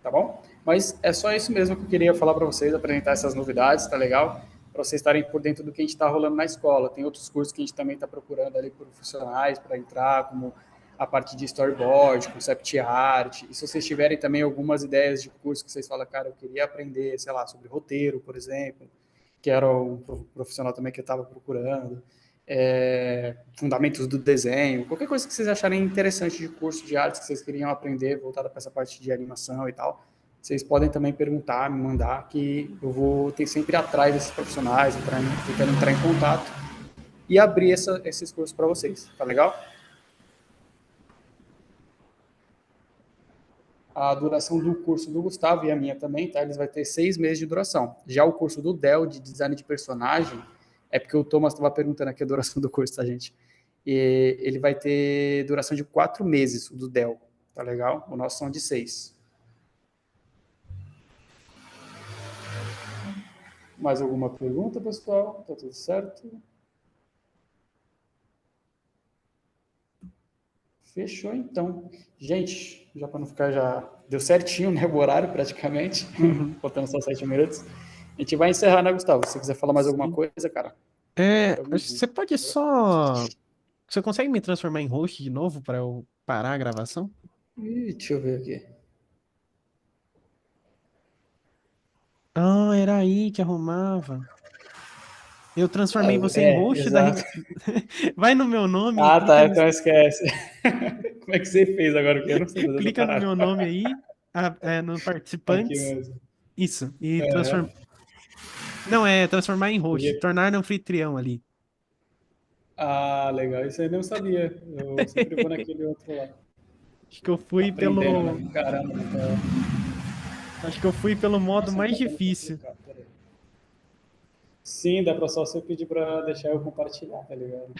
C: tá bom? Mas é só isso mesmo que eu queria falar para vocês, apresentar essas novidades, tá legal? Para vocês estarem por dentro do que a gente está rolando na escola. Tem outros cursos que a gente também está procurando ali profissionais para entrar, como a parte de storyboard, concept art. E se vocês tiverem também algumas ideias de curso que vocês falam, cara, eu queria aprender, sei lá, sobre roteiro, por exemplo, que era um profissional também que eu estava procurando, fundamentos do desenho, qualquer coisa que vocês acharem interessante de curso de artes que vocês queriam aprender, voltada para essa parte de animação e tal, vocês podem também perguntar, me mandar, que eu vou ter sempre atrás desses profissionais, tentando entrar em contato e abrir esses cursos para vocês, tá legal? A duração do curso do Gustavo e a minha também, tá? Eles vai ter 6 meses de duração. Já o curso do Dell de design de personagem, é porque o Thomas estava perguntando aqui a duração do curso, tá, gente? E ele vai ter duração de 4 meses, o do Dell, tá legal? O nosso são de 6. Mais alguma pergunta, pessoal? Tá tudo certo? Fechou, então. Gente, já para não ficar, já deu certinho, né, o horário praticamente,
A: Uhum.
C: faltando só 7 minutos. A gente vai encerrar, né, Gustavo? Se você quiser falar mais alguma
A: Sim.
C: coisa, cara, tamo
A: Você
C: junto.
A: pode só. Você consegue me transformar em host de novo para eu parar a gravação?
C: Deixa eu ver aqui.
A: Ah, era aí que arrumava. Eu transformei você em host da.
C: Exato.
A: Vai no meu nome e
C: Ah,
A: clica
C: tá,
A: no...
C: então esquece. Como é que você fez agora? Que eu não sei fazer essa
A: clica no
C: parada.
A: meu nome aí, no
C: Aqui
A: participantes.
C: mesmo.
A: Isso. E transforma.
C: Uhum.
A: Não, é transformar em host,
C: Porque...
A: tornar anfitrião ali.
C: Ah, legal. Isso aí eu não sabia. Eu sempre vou naquele outro lá.
A: Acho que eu fui
C: Aprendendo,
A: pelo.
C: né? Caramba. Então...
A: Acho que eu fui pelo modo
C: Nossa, não
A: mais
C: tá como
A: difícil.
C: complicar. Peraí. Sim, dá pra só você pedir pra deixar eu compartilhar, tá ligado?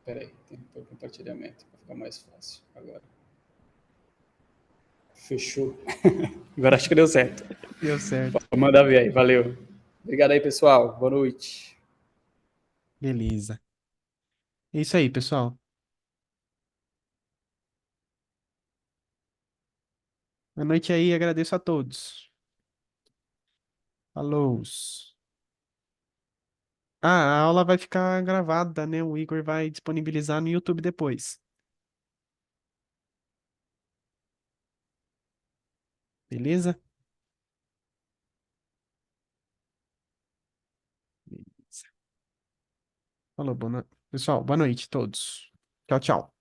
C: Peraí, tem que pôr compartilhamento pra ficar mais fácil agora. Fechou. Agora acho que deu certo.
A: Deu certo.
C: Vou mandar ver aí. Valeu. Obrigado aí, pessoal. Boa noite.
A: Beleza. É isso aí, pessoal. Boa noite aí, agradeço a todos. Falou. Ah, a aula vai ficar gravada, né? O Igor vai disponibilizar no YouTube depois. Beleza? Beleza. Falou, pessoal, boa noite a todos. Tchau, tchau.